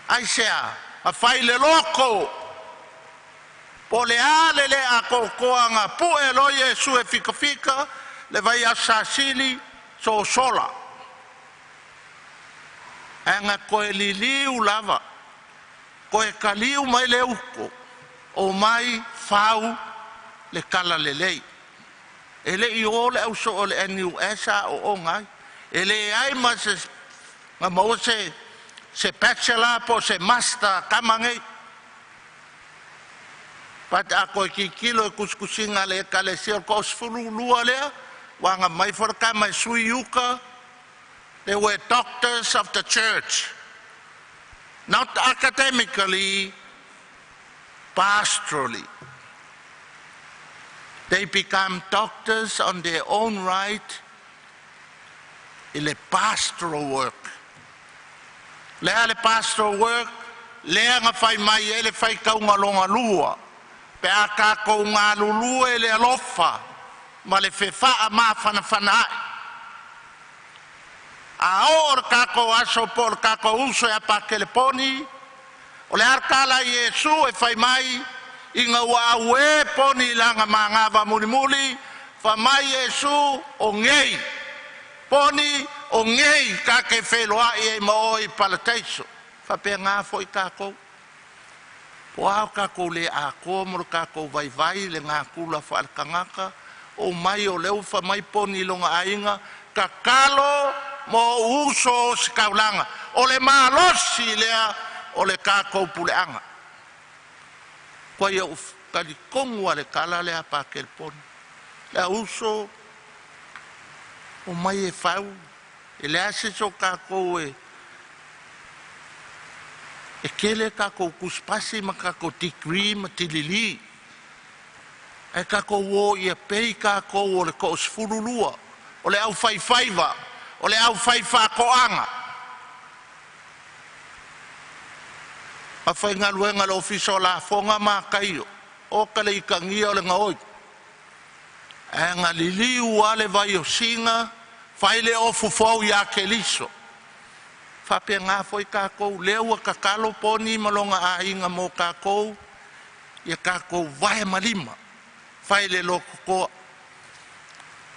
ai sea a fai le loko po le ale le a kokoanga pu e lo Yesu e fika le vai asasili so sola anga koe liliu lava koe kaliu mai le uko o mai fau le kala lelei ele i ole au so ole eniu esa o ngai ele ai ma se ma mo se bachelor po se master kamangai pat ako ki kilo kuskusinga le kale sio ko sfulu lua le wanga mai for ka mai suiuka. They were doctors of the church, not academically, pastorally. They become doctors on their own right in the pastoral work. Lea le pastoral work, lea nga fai mai ele fai kaunga longa lua. Pe a ka kaunga lulua ele alofa, ma le whewha ma whanawhanai. A or kako aso por kako uso e pakele poni o le arkala Yesu e fai mai inga wa we poni langa mangava muli fa mai Yesu o ngei poni o ngei ka ke feloa e mo i palataiso fa pe nga foi kako po a kako le a ko mo kako vai le nga kula fa alkangaka o mai o leu fa mai poni longa ainga kakalo mo uso skaulanga o le malosi lea o le kako puleanga ko ia kali kongu le kala le apa kel pon la uso o mai e fau e le ase so kako e kele kako kuspasi ma kako degree ma tilili e kako wo ia pei kako o le ko sfurulua o le au faiva o le au fai whakoanga. A whai ngā luenga le ofiso la whonga mā kaio, o ka le ikangia o le ngaoi. E ngā liliu ale vai o singa, whai le ofu fau ia ke liso. Whapea ngā whai kākou, leo a kakalo poni malonga a inga mō kākou, ia kākou vai malima, whai le loko koa.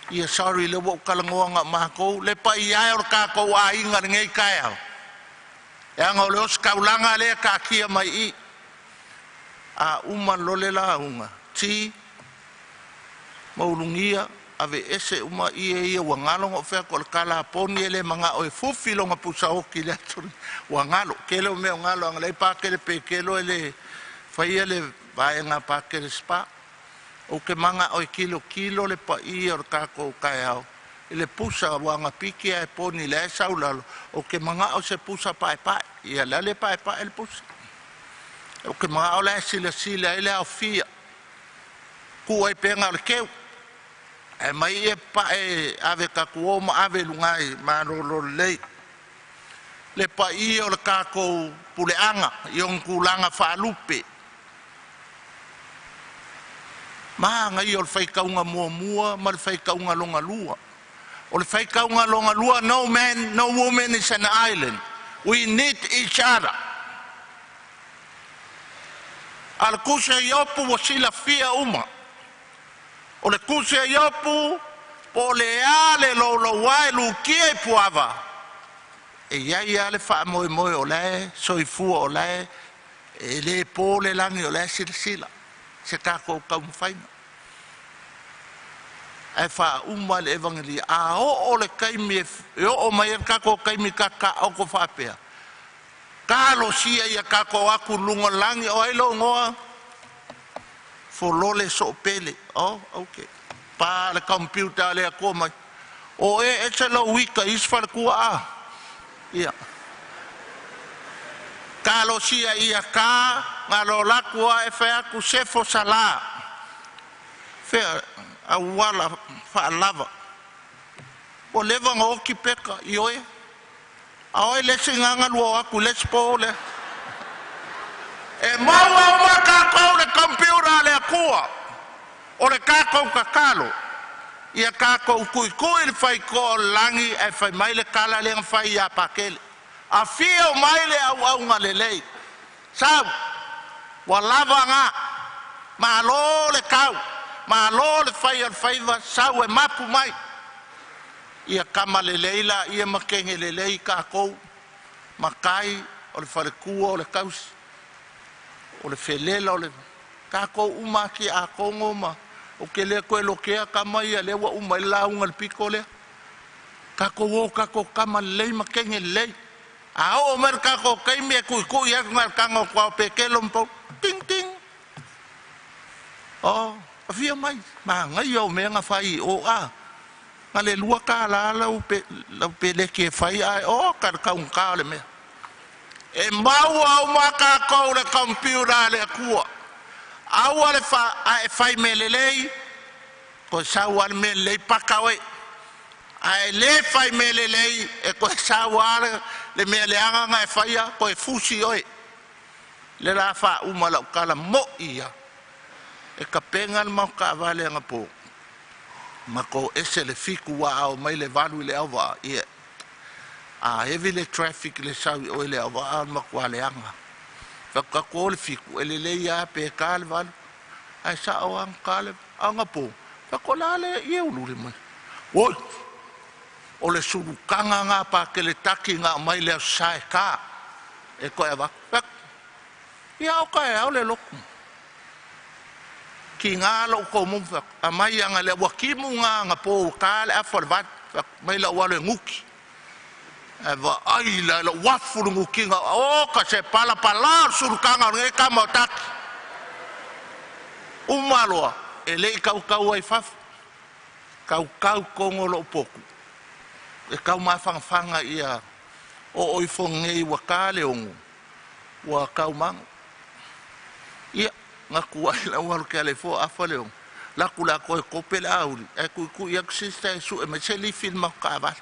Ia sorry le wo kalangoanga mako le pa ia or ka ko a inga ngai kaia ya ngole os kaulanga le ka kia mai I a uma lole la unga ti maulungia ave ese uma ia wangalo ngo fe ko kala poni le manga o fufi lo nga pusa o ki le wangalo kele me ngalo ngale pa kele pe kelo le fai le vai nga pa kele spa o ke manga o kilo le pa I or kako kaiao le pusa wanga piki e poni le saulalo o ke manga o se pusa pai ia le pai el pusa o ke manga o le sila ele au fia ku e penga le keu e mai e pa e ave kaku o ma ave lungai ma lo le pa I o le kako puleanga iong kulanga whaalupe ma ngai o le fai kaunga mua ma le fai kaunga longa lua o le fai kaunga longa lua no man no woman is an island we need each other al kuse yopu wasila fia uma o le kuse yopu po le ale lo wai lu kie puava e ia le fa moi o le soifu o le e le po le langi o le sila se kako kaum faina e fa uma le evangelia a o le kaimi e o mai kako kaimi kaka o ko fapea kalo sia ia kako aku lunga langi o ilo ngoa folole so pele oh okay pa le computer le ko mai o e se lo wika isfar ku a ia kalo sia ia ka ngalo lakua e fa ku sefo sala fe a wala fa lava o leva ngo ki peka i oe. A oe le singanga lua aku le spo le. E maua o makakau le kampiura le akua. O le kakau kakalo. Ia kakau kui le whai ko langi e whai mai le kala le whai ia pakele. A fia o mai le au ngā le lei. Sau, wa lava ngā. Ma lo le kau. Ma lo le whai al whaiva sau e mapu mai. Ia kama le leila, ia makenge le lei kakau. Makai, o le wharekua, o le kausi. O le whelela, o le kakau uma ki a kongo ma. O ke lea koe lokea kama ia lewa uma ila unga le piko lea. Kakau o kakau kama lei makenge lei. A o mer kakau kaimi e kui e ngal kango kwa pekelo mpo. Ting ting. Oh, a fia mai. Ma ngai au mea nga whai o a. Nga le lua ka la lau pe le ke whai ai. O kar kaung ka le mea. E mau au ma kakau le kampiura le kua. Aua le whai me le lei, ko sau al me lei pakawe. Ai le whai me le lei, e ko sau al le me le anga e whaia, ko e fusi oe. Le la wha umala ukala mo ia. E ka penga le mau ka vale anga po. Ma ko ese le fiku wa au mai le valu le awa ia. A heavy le traffic le sau oe le awa al makua le anga. Ka ko le fiku ele le ia pe kal val ai sa o an kal anga po ka ko la le ia ulu le mai o le suru kanga nga pa ke le taki nga mai le sai ka e ko eva ia o ka e le loku ki nga lo ko mo a mai anga le wakimu nga po ka le afol vat mai la wale nguki eva ai la wafuru ngukinga o ka se pala surukanga nge kama taki umaloa ele kau ai faf kau kongo lo poku e kau mafanga ia o oi fonge wa kale ongu wa kau mang ia ngaku ai la wal kale fo afale on la kula ko kopela auli e ku ia existe su e me seli film ka va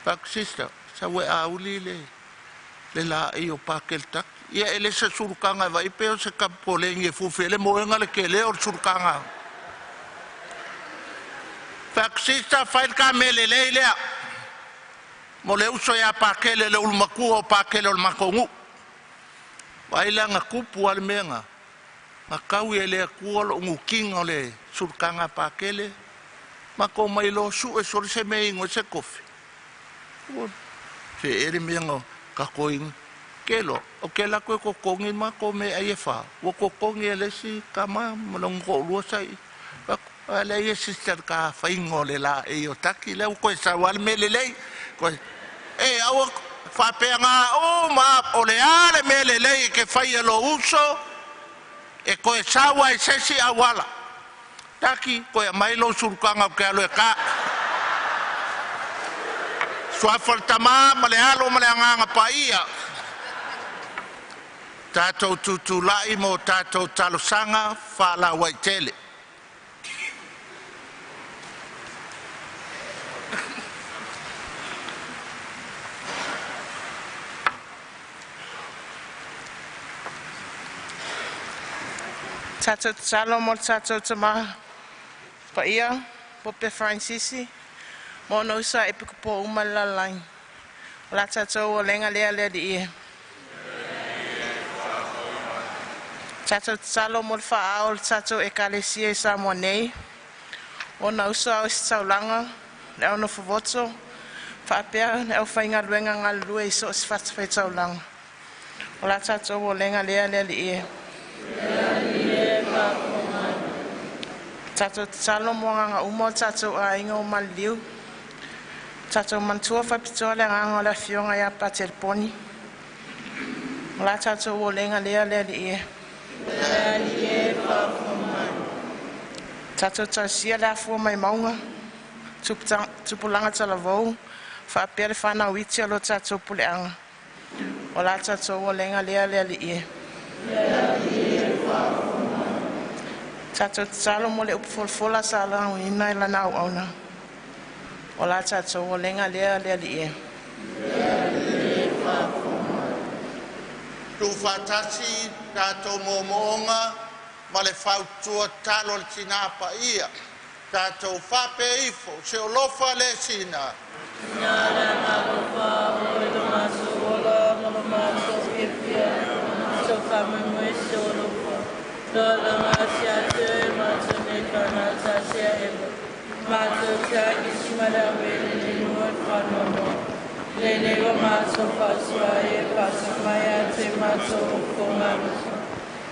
Pak sister, sa we auli le la io pakel tak. Ia ele se surukanga vai pe se kapoleng e fufele moenga le kele or surukanga. Pak sister fail ka mele le. Mo le uso ya pakel le ulmaku o pakel o makongu. Vai la nga kupu al menga. Makau ele ku o nguking o le surukanga pakele. Mako mai lo su e so se meingo se kofi. Se ere mengo ka koing kelo o ke la ko kongi ma ko me ai fa wo ko kongi le si kama molong ko lu sai ala ye sister ka faingo le la e o taki le ko sa wal me le ko e au fa pe nga o ma o le ale me le ke fai lo uso e ko sa wa se si awala taki ko mai lo surkanga ke lo ka Sua faltama malealo maleanga paia. Tato tutulai mo tato talosanga fala waitele. Tato talo mo tato tama paia Pope Francis. Mono sa e piku po umalalai. La tato o lenga lea di e. Tato talo mo fa ao tato e kalesia sa mo nei. O na usa o saulanga le ono fovoto. Fa pea e o fainga luenga ngal lue so se fat fa saulanga. O la tato o lenga lea di e. Tato talo mo nga umo tato a inga o maliu. Tato mantua fa pitoa le nganga la fionga ya patel poni. La tato o lenga lea di e. Tato tasia la fua mai maunga. Tupulanga tala vau. Fa pele fana witi alo tato puleanga. O la tato o lenga lea di e. Tato talo mo le upfolfola sa la ina ila na au na. O la tātou o lenga lea lea li e. Tu fatasi tātou mōmoonga ma le whautua talo le tina pa ia. Tātou whape ifo, se o lofa le sina. Nara ngalofa o e lo maso ola, molo maso e pia, so kame moe se o lofa. Lola ngasia te maso ne kana tasia eba. Maso tia isimara wele le mua whanomo. Le nego maso pasua e pasamaya te maso o kongamusa.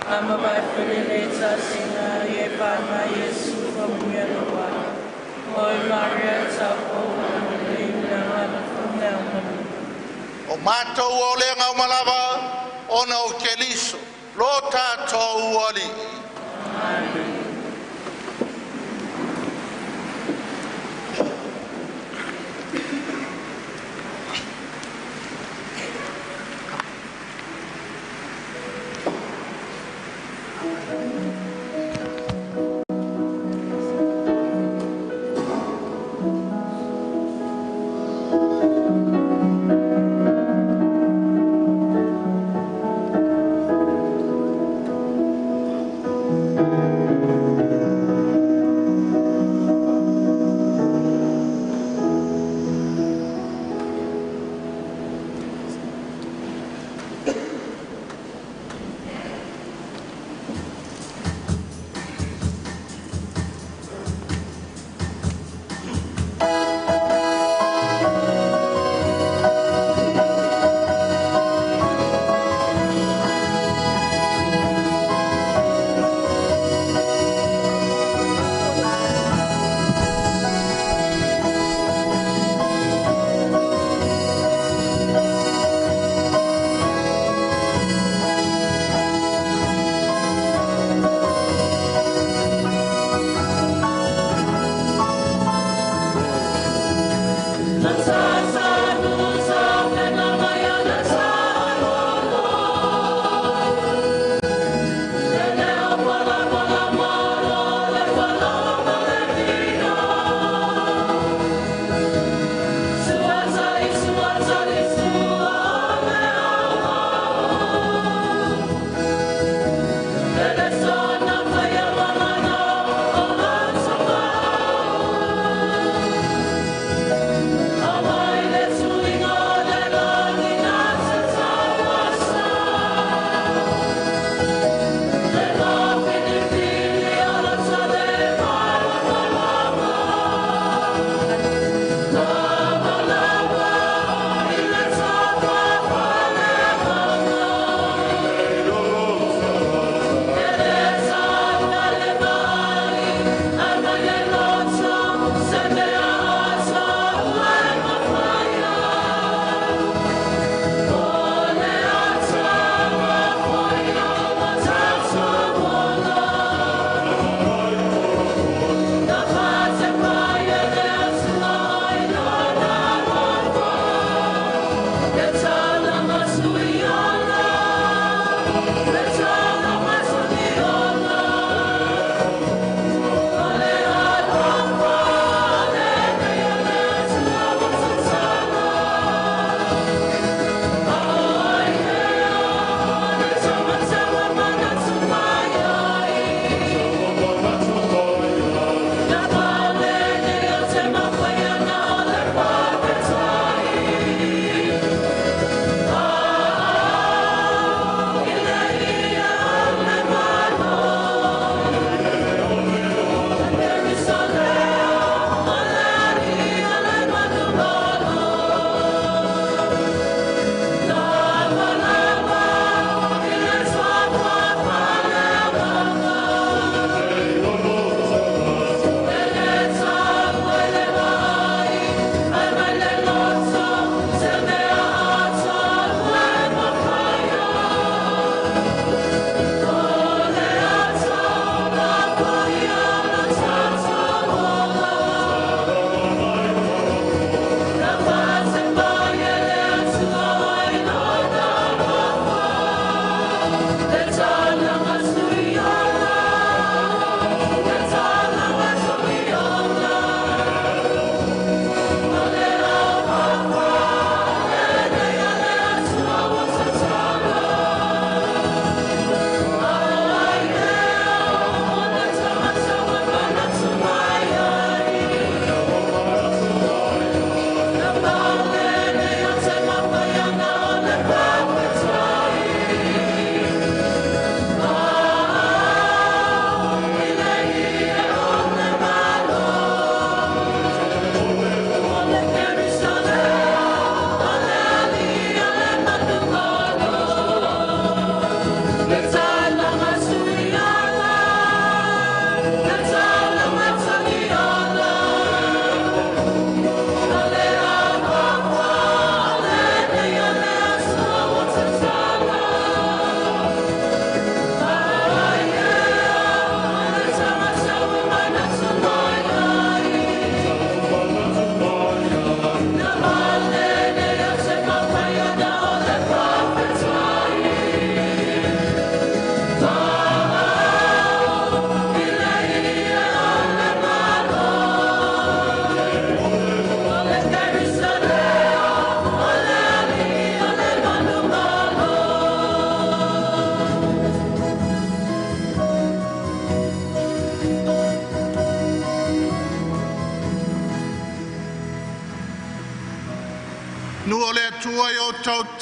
Ama vai felireța sina e palma Iesu famia loa. Oi Maria tsapo na na O mātou o lenga o malawa, ona o keliso, lo tātou oli. Amen.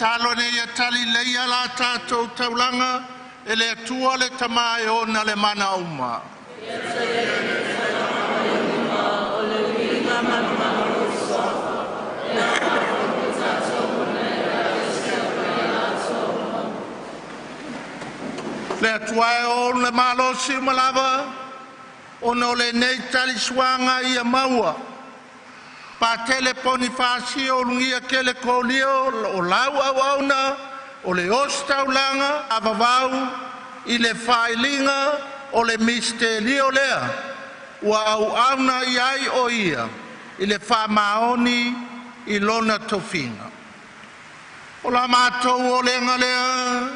talo ne ia tali leia la tātou taulanga, e le atua le tamae o na le mana uma. Le atua o le malo si malava, o no le nei tali suanga ia maua. Pa teleponi fasi o lungia kele kolio o lau au auna o le ostaulanga avavau i le failinga o le misterio lea ua au auna i ai o ia i le whamaoni i lona tofinga. O la mātou o lenga lea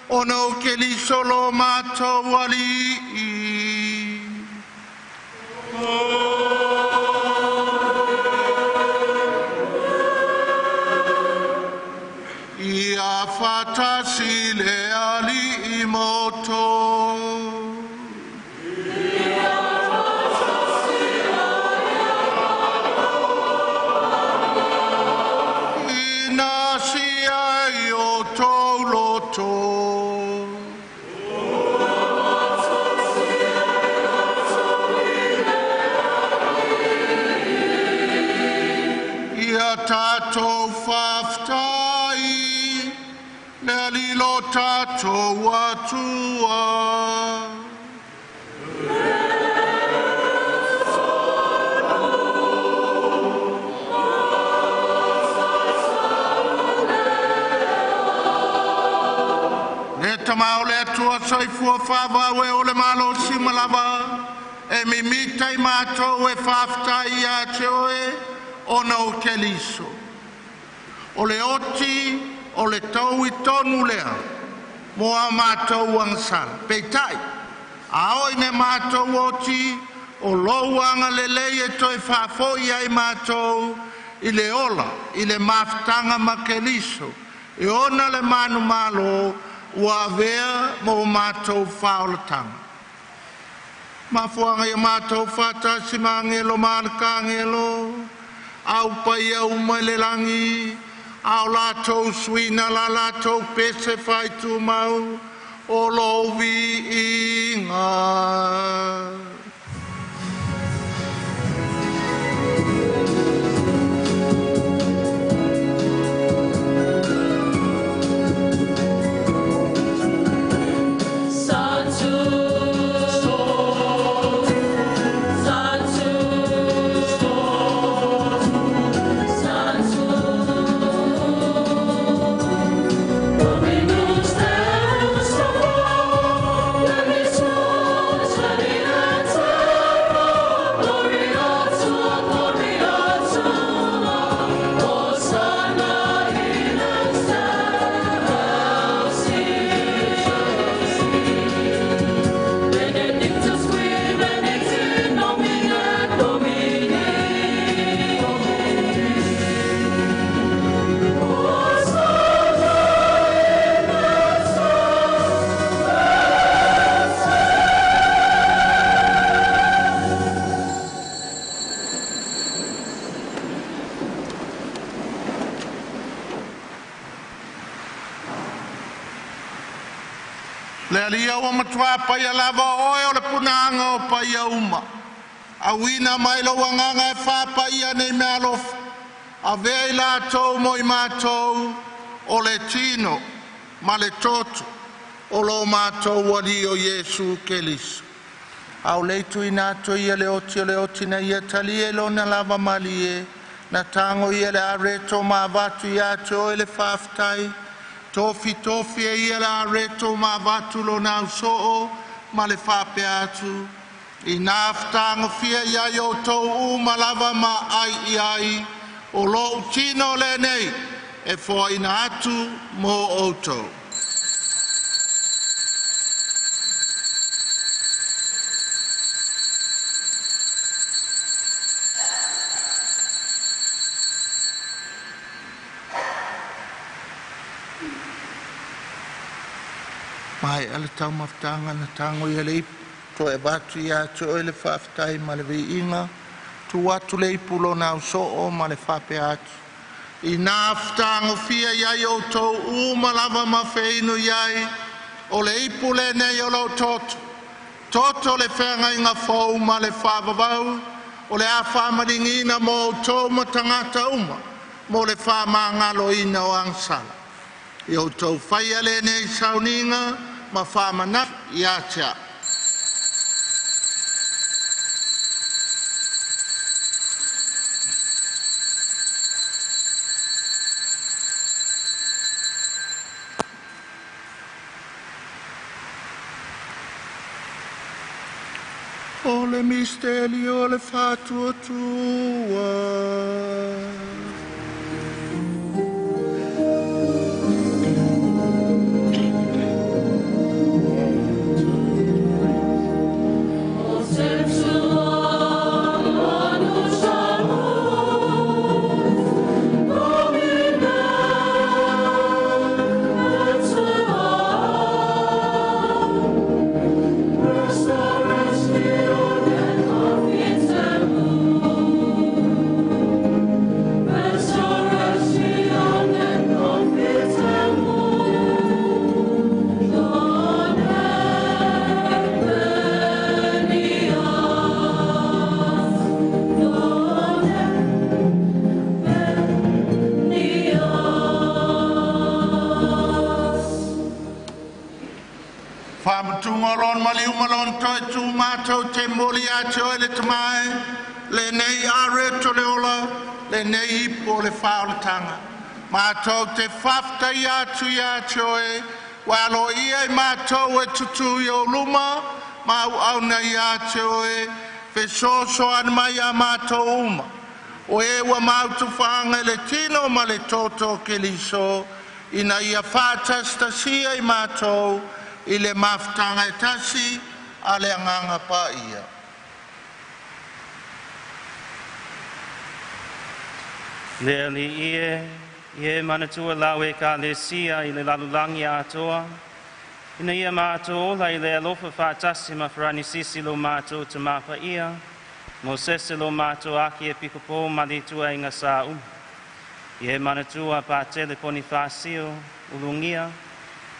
o no ke li solo mātou ali i. Ia fatasi le ali i moto. Ina si ai o tau loto. Ia tatou whaftai le lilo tatou atua. Le tamau le atua soifua whawau e o le malo simalava e mimita i mātou e whaftai a te oe o nau keliso. O le oti o le tau i tonu lea mo a mātou angsala. Peitai, a oi ne mātou oti o lou anga le lei e toi whafoi ai mātou i le ola, i le maftanga makeliso. E ona le manu malo ua vea mo mātou whaolatanga. Mafuanga i mātou whata si mangelo marka ngelo, au pai au mai le langi, au lātou suina la lātou pese whai tu mau, o lovi inga. Le alia o matua paia lava oe o le punanga o paia uma. A wina mai lo wanganga e wha paia nei mea lofa. A vea i lātou mo i mātou o le tino ma le toto o lo mātou wali o Jesu Keliso. Au leitu i nātou ia le oti na ia tali e lo na lava mali e na tango ia le areto ma vatu ia to e le whaftai. Tofi e ia la reto ma vatu lo na usoo ma le whape atu. I nāwhtanga fia ia yo tau ma lava ma ai o lo utino le nei e fo ina atu mo outou. Mai ala tau maftanga na tango ia le to e batu ia to e le whaftai ma le vi inga tu watu le ipulo na uso o ma le whape atu I nā whtāngo fia iai o tau umalava ma whainu iai, o le ipule nei o lau toto. Toto le whenga inga whau ma le whāwawau, o le a whāmaringina mo o tau ma tangata uma, mo le whāmangalo ina o angsala. I o tau whaia le nei sauninga, ma whāmana i atea. O le misteri o le whātua tua. Whamutungoron maliumalon toi tu mātou te mori a te oile te mai, le nei are to le ola, le nei ipo le whaolatanga. Mātou te whafta i atu i a te oe, walo ia i mātou e tutu i o luma, mau auna i a te oe, fe soso an mai a mātou uma. O e wa mautu whaanga le tino ma le toto ke liso, ina ia whātastasia i mātou, i le mafutanga e tasi a le anganga pa ia. Le ali ie manatua lawe ka le sia i le lalulangi atoa. Ina ia mātou ola i le alofa whātasi ma whrani sisi lo mātou te mapa ia. Mo sese lo mātou aki e pikopo ma li tua inga sa Ie manatua pa tele poni whāsio ulungia.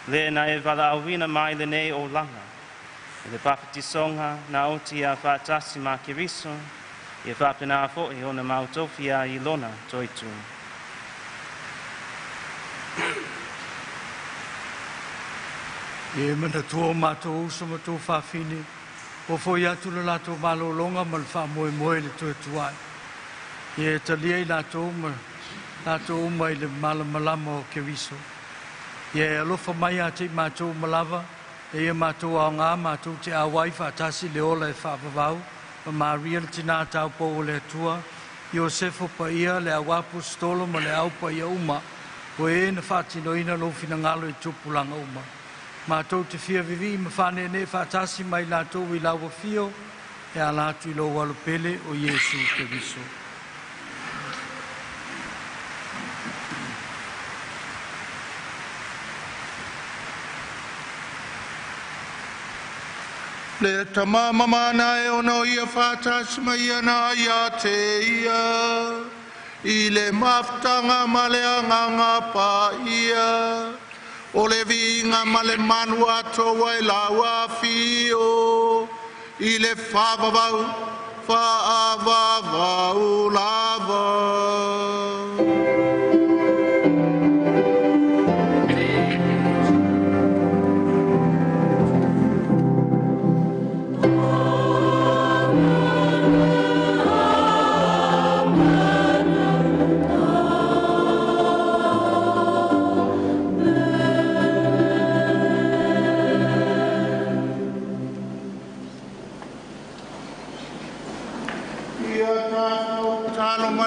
Le na e wala awina mai le nei o langa. Le papati songa na oti a whaatasi ma kiriso. I whapena a fōi o na mautofia i lona toitu. E mana tua mātou uso ma tō whawhine. O fōi atu le lātou malolonga ma le wha moe le tue tuai. E talia i lātou uma i le malamalama o kiriso. Ie alofa mai a te mātou malawa, e ia mātou ao ngā mātou te awai whaatasi le ola e whaavavau, ma Maria le tina tau po o le atua, Iosefo pa ia le awapu stolo ma le au pa ia uma, o e na whaatinoina lo fina ngalo i tupulanga uma. Mātou te fia vivi ma whane ne whaatasi mai lātou i lawa fio, e a lātu i lo walopele o Iesu Keriso. Le tamama mana e ono ia whātasi mai ana ia te ia, i le maftanga ma le anganga pa ia, o le vinga ma le manu atoa i lawa fio, i le whaavavau lava.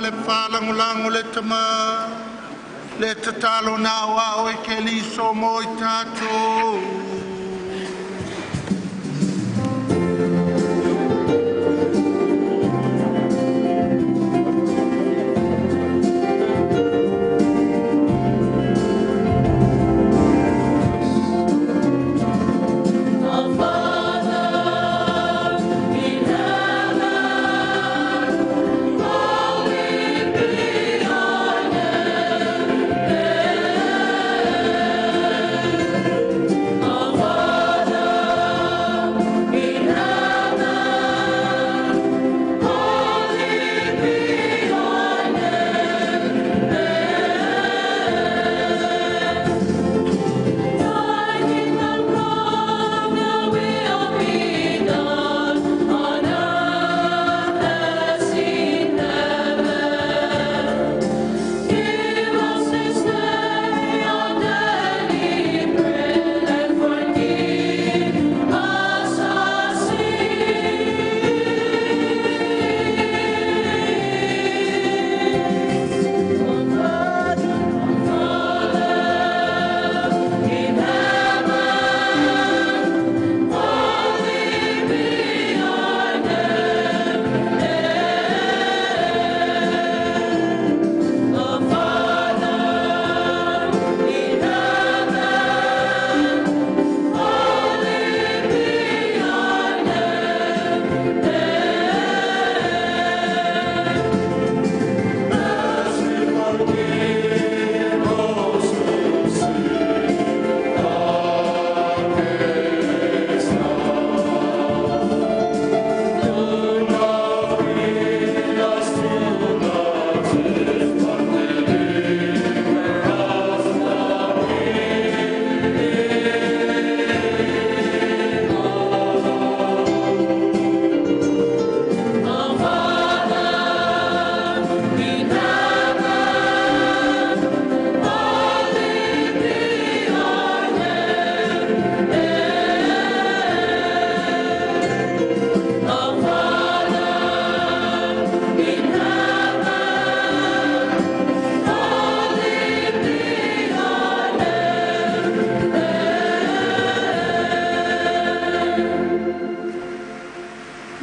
Le whalangulango le tama, le tatalo na wao e ke liso mo i tātou. Yeah.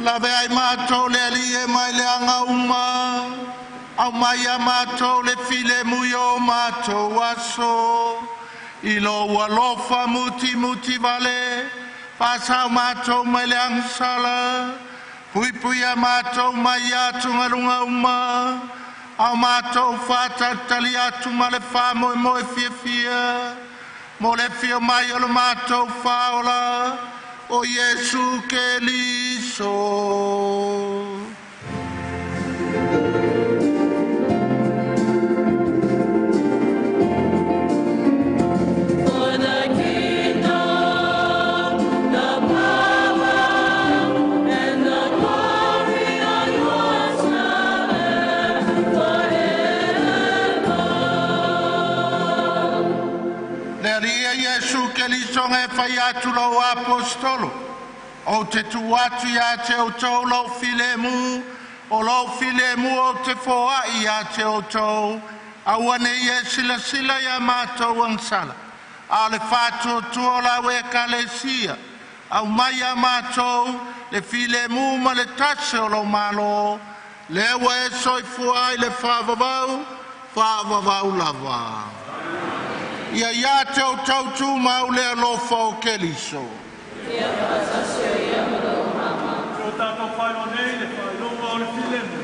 Lave ai mātou le ali e mai le anga uma. Au mai a mātou le file mui o mātou aso. I lo walofa muti muti vale. Pasau mātou mai le anga sala. Pui pui a mātou mai atu ngarunga uma. Au mātou whātau tali atu ma le whā moe moe fia fia. Mo le fia mai o le mātou whaola. O Yesu Keliso. Songa fai atu lo apostolo o te tuatu ia te o tau lo filemu o lo filemu o te foa ia te o tau awane ia sila sila ia mātou ansala a le fatu tuo la we kalesia au mai a mātou le filemu ma le tase o lo malo le ua e soifua i le whaavavau lava. Ia ia te o tautu mau le alofa o Keliso. Ia pasasio ia malo mama. O tātou whaino nei le whailonga o le filemu.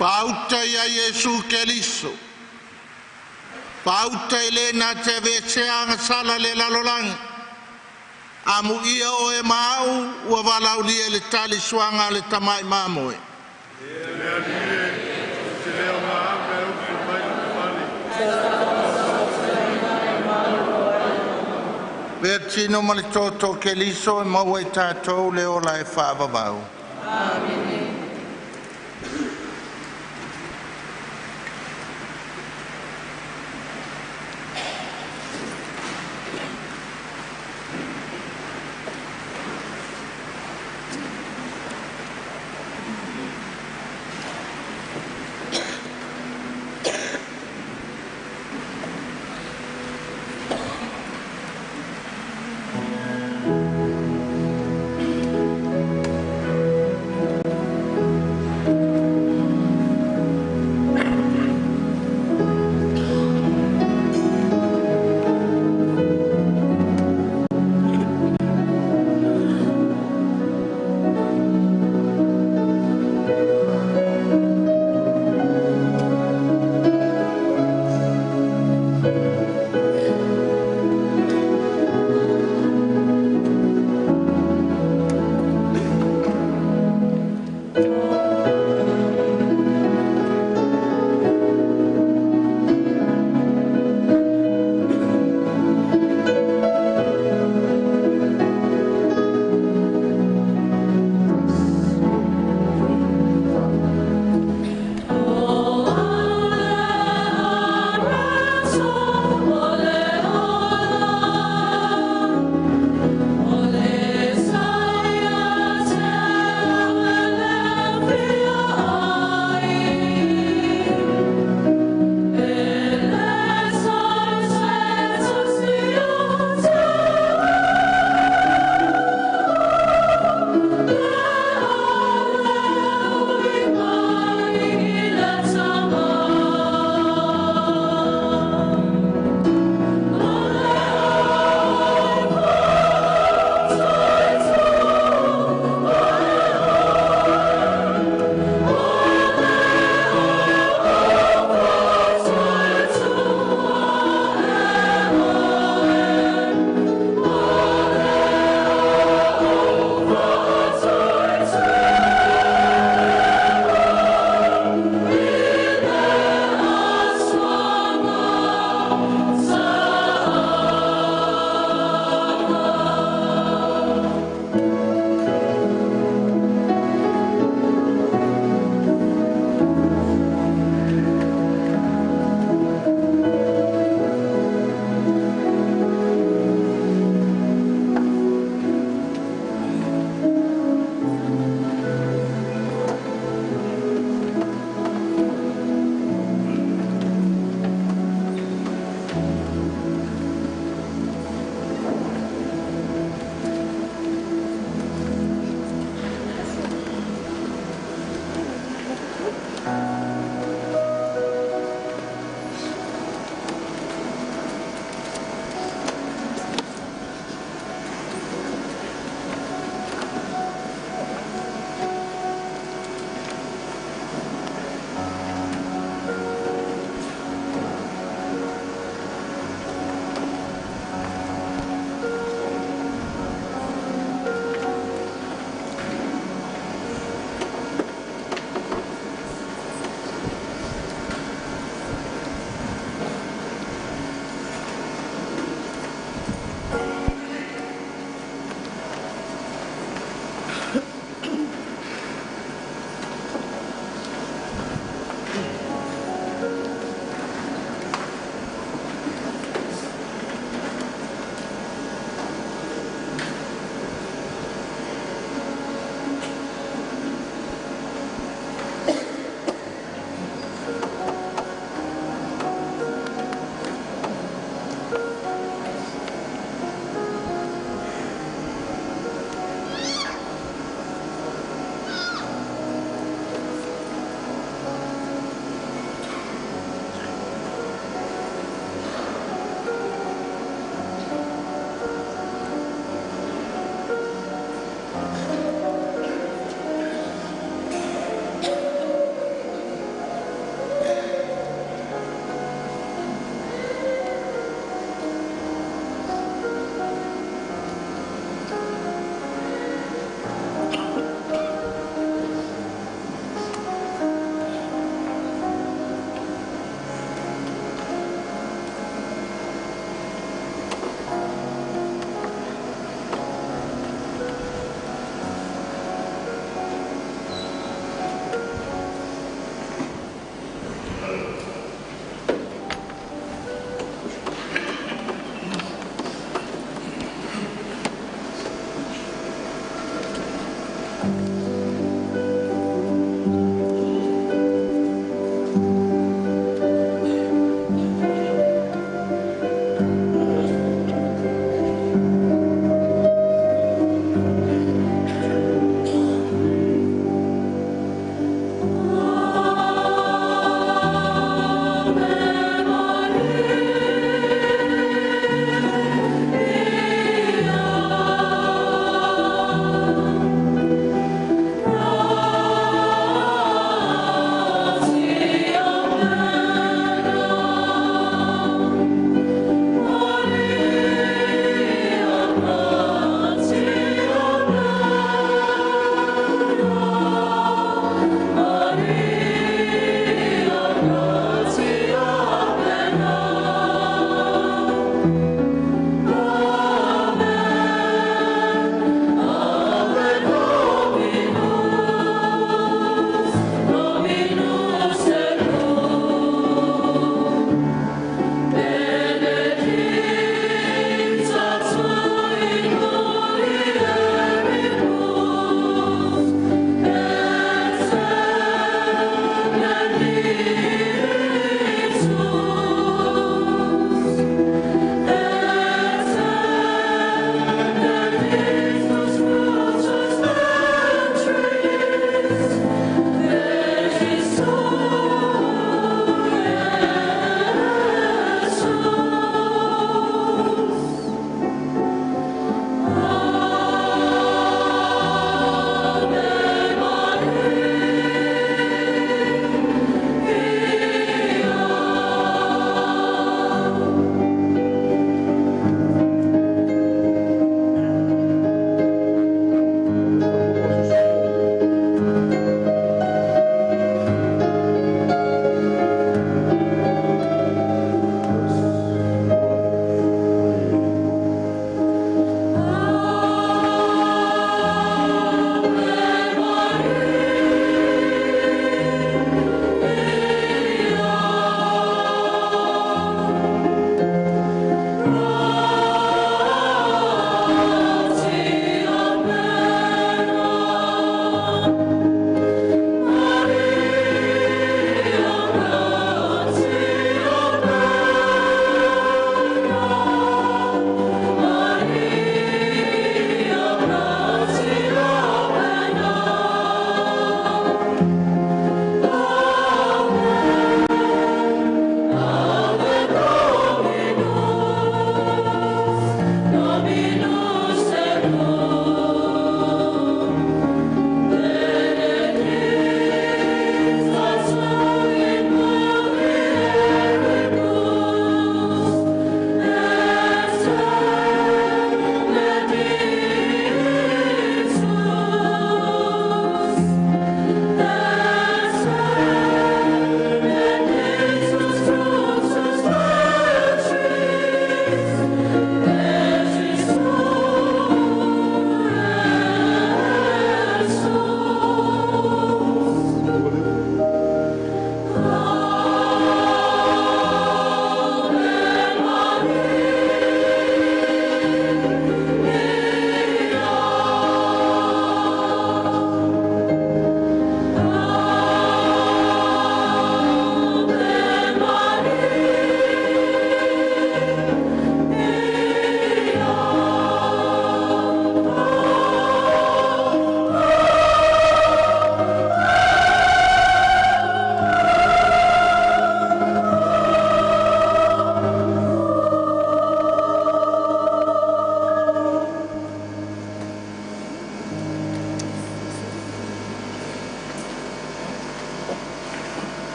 Pauta ia Yesu Keliso. Pauta ile na te veseanga sala le lalolanga. Amu ia o e mau ua walau lia le tali suanga le tamai mamoe. Vertino ma le toto Keliso e mau e tātou le ola e whaavavau. Amen.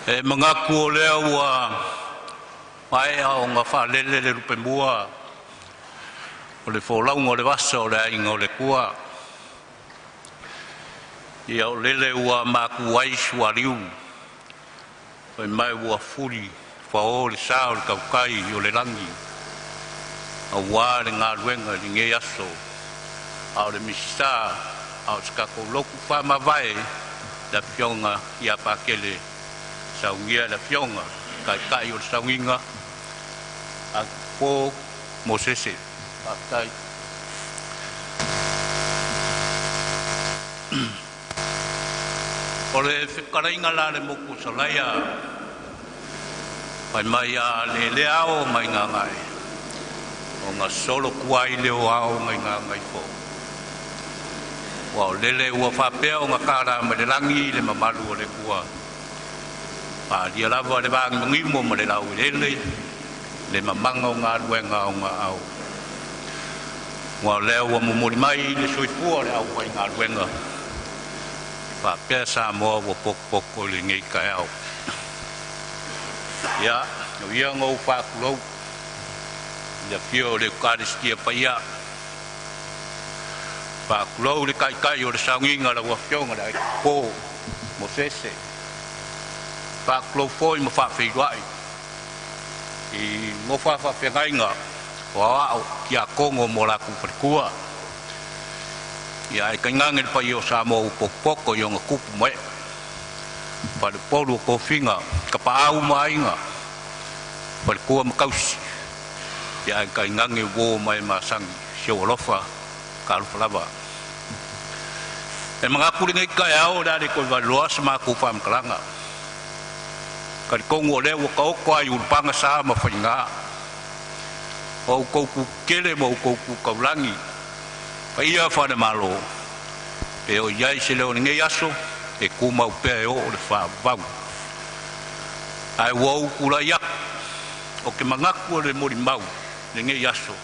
E mangaku o lea ua mai au ngā whaalele le rupe mua o le wholaunga o le wasa o le ainga o le kua. Ia o lele ua maku aisu a riu o mai ua furi whao le sao le kaukai o le rangi a wā le ngā ruenga le nge aso a o le misita a o skako loku whamawai la pionga ia pakele saungia la pionga kai o saunga a po Mosese a kai o le whekarainga la le moku salaia pai mai a le leao mai ngā ngai o ngā solo kuai leo ao mai ngā ngai fo wa o lele ua whapea o ngā kāra mai le rangi le mamalu o le kua a dia lava le vang ngimo mo le lau le mamanga o ngā ruenga o ngā au wa leo wa mumuri mai le soifua le au kai ngā ruenga pa pesa mo wo pok le ngai kai au ya no ia ngau fa kulo ya pio le karistia pa ia pa kulo le kai o le sanginga la wa fionga la po Mosese pa klo foi mo fa fe wai i mo fa fe ngainga wa kia kongo mo la ku perkua ia e kangang el pai o sa mo pokpoko yo nga ku mo pa le polu ko finga ka pa au mainga perkua mo kaus ia e kangang e wo mai masang siolofa ka lu lava e mga kulingai ka ao dari ko va loas ma ku fam kalanga ka kongo le wo ka ko ai urpanga sa ma fainga o ko ku kele mo ko ku kaulangi pa ia fa de malo e o yai se le nge yaso e ku mau pe o le fa va ai wo ku la ya o ke mangaku le mori mau nge yaso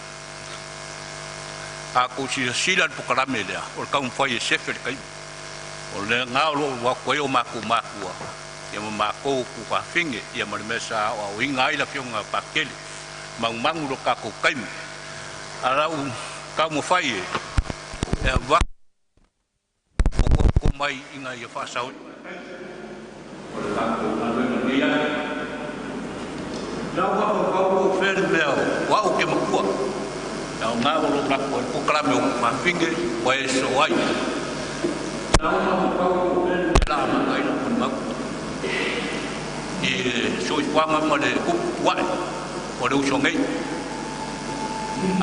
a ko si sila po karame le o ka un foi sefer kai o le ngalo wa ko yo maku ia mamako ku fa finge ia marmesa o inga ila fionga pakele mang ro ka ko kaim ara ka mo fai e va ko mai inga ia fa sau la wa ko fer leo wa o ke makua la nga ro ka ko klame o fa finge wa eso ai la wa ko fer la ma ngai no e soi kwanga mo le ku wa o le uso ngai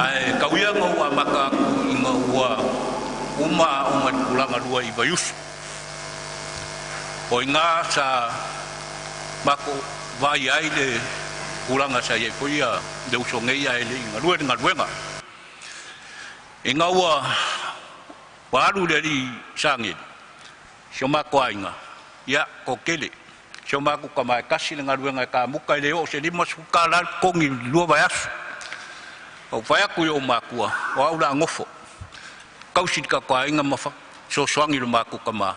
ai kauia ngo wa maka ngo wa uma kulanga dua i bayus o inga sa mako vai ai le kulanga sa ye poia de uso ngai ai le nga ruenga inga wa baru dari sangit soma ko inga ya kokele Soma ku kamai kasi dengan ruang ka muka leo se lima sukala kongi lua bayas. O faya ku yo makua wa ula ngofo. Kau sit ka ka inga mafa so swangi lu maku kama.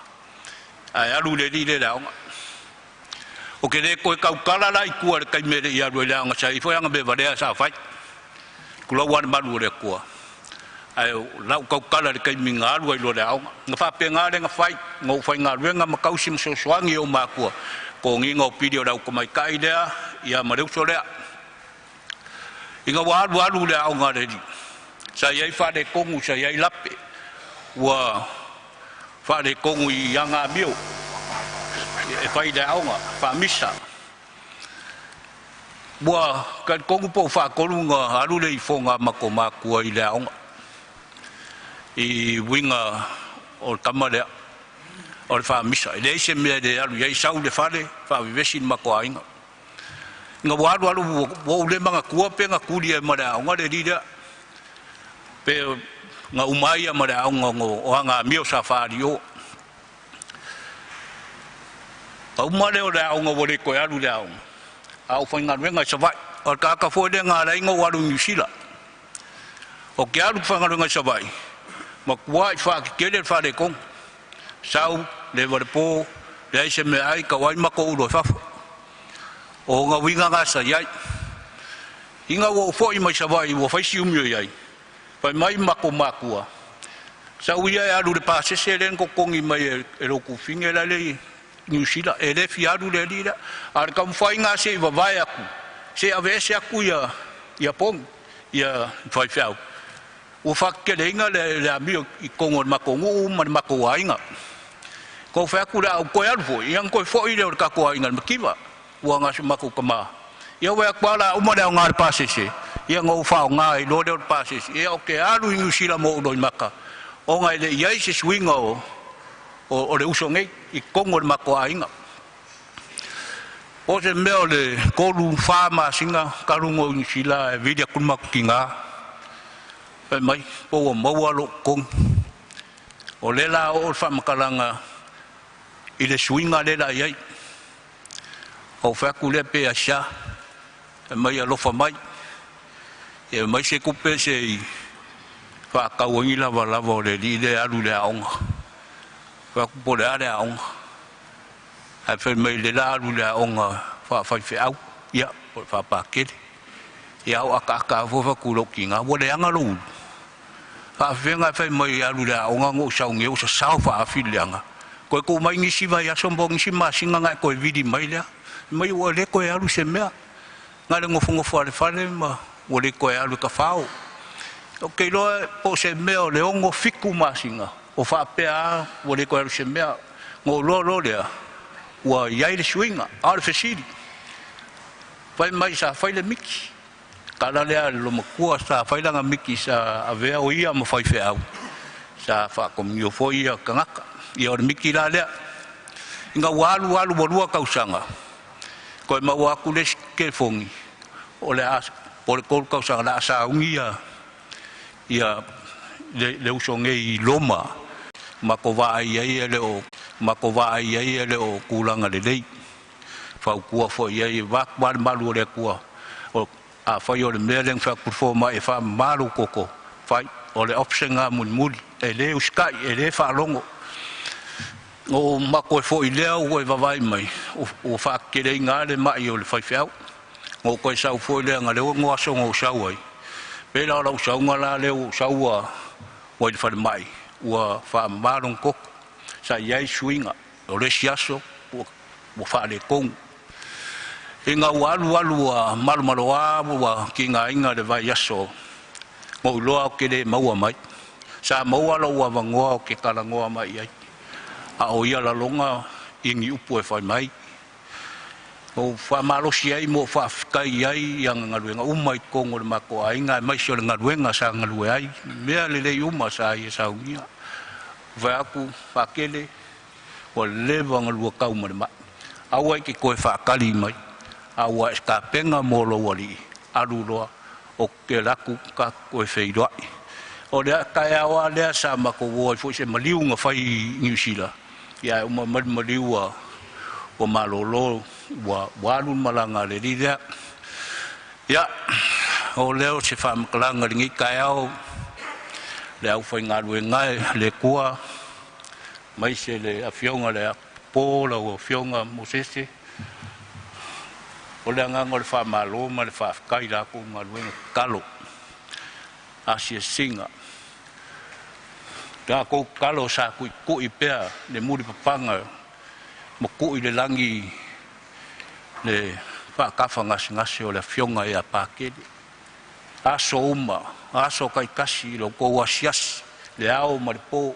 ai alu le di le la o ke le ko ka kala la ku ar kai me ya ro la nga sai fo yang be va de sa fai ku lo wan malu le ku ai la ka kala kai mi nga ro lo la nga fa pe nga le nga fai ngo fai nga ro nga ma kau sim so swangi o ma ku ko ngi ngo video da ko mai kai dia ya ma de so le inga wa lu le au nga le di sa ye fa de ko ngu sa ye lape wa fa de ko ngu yanga bio e fai da au nga fa misa bua kan ko po fa ko lu nga alu le fo nga ma ko ma ku i le au i winga o kamale o fa misa le se me de alu ye sau de fa le fa vivesin ma ko ainga nga walu wo le manga ku pe nga ku dia ma da nga de di da pe nga umai ma da ngo o nga mio safari o au ma le o da ngo wo le ko alu da au fa nga nga savai o ka fo de nga la ngo walu New Zealand o ke alu fa nga savai ma kwa fa ke le fa de kong sau le wa po le se me ai ka wai ma ko lo fa o nga winga nga sa yai inga wo fo I mai savai wo fa si umio yai pa mai mako makua sa uia alu de pa se len ko kongi mai e ro ku finge la le New Zealand e le fi alu le lida ar kam fai nga se va vai aku se ave se aku ya pom ya fai fau o fa ke le nga le amio I kongo mako ngu mako ainga ko fa ku la ko ya fo yang ko fo I le ka ko ainga makiva wa nga se mako kama ya wa kwala uma da nga pa se ia ngau fa nga I lo de pa se ia o ke alu New Zealand mo do maka o nga le ia se swinga o le uso ngai I kongo mako ainga o se meo le kolu fa ma singa karungo New Zealand vidia kuma kinga pe mai o mo lo kong o le la o fa makalanga I le swinga le la ia o fa ku le pe asha mai lo fa mai e mai se kupe se fa ka woni la le di le alu le aung fa ku po le aung a fe mai le la alu le aung fa fe au ya fa pa ke ya o aka fo fa ku lo kinga wo le anga lu fa venga fe mai alu le aung ngo sa nge o sa fa filianga ko mai ni si va ya sombong si ma singa nga ko vidi mai le mai wo le ko alu se mea ngale ngofungo fale ma o le koe alu ka whao. O kei loa po se mea o le ongo fiku masinga. O whapea o le koe alu se mea. Ngō lo lea. Ua iai le suinga. Aare whesiri. Whai mai sa whai le miki. Kala lea lo makua sa whai langa miki sa avea o ia ma whai wheau. Sa whakomio fo ia kangaka. Ia o le miki la lea. Inga walu walua kausanga. Koe maua aku le ke fongi. O le as o le kol kausa la sa ungia ia le usonge I loma makova ai le o makova ai le o kulanga le lei fa ku fo ia va malu le ku o a fa yo le meleng fa ku fo mai fa malu koko fa o le option nga mun e le uskai e le fa longo o mako fo I le o va vai mai o fa ke le nga le mai o le fa fa ngo ko sa fo le nga le ngo so ngo sa wai pe la lo sa nga la le sa wa o fa mai wa fa malong ko sa yai swinga o le siaso o fa le kong inga walu malu wa kinga inga le vai yaso mo lo ke le maua mai sa maua lo wa ngo ke kala ngo mai ai a o ia la longa ingi upu e fa mai o fa malo si ai mo fa kai ai yang ngaluenga umai kongo le mako ai nga mai so ngaluenga sa ngalue ai me le uma sa ai sa unia va aku fa kele o le vang lu ka uma ma awai ki ko fa kali mai awa ska penga mo lo wali alu lo o ke laku ka ko fe do o le ka ya wa le sa mako wo fo se maliu nga fai New Zealand ya uma maliu o malolo wa walu malanga le dia ya o leo se fam klanga ngi kayao le au foi ngalu ngai le kua mai se le afionga le pola o fionga Mosese. O le anganga le wha maloma le wha kai la ko ngaluenga kalo. Asia singa. Da ko kalo sa kui pea le muri papanga mo kui le langi le wha kafa ngasi o le fionga e a pakele. Aso uma, aso kai kasi lo ko wasiasi le ao ma le po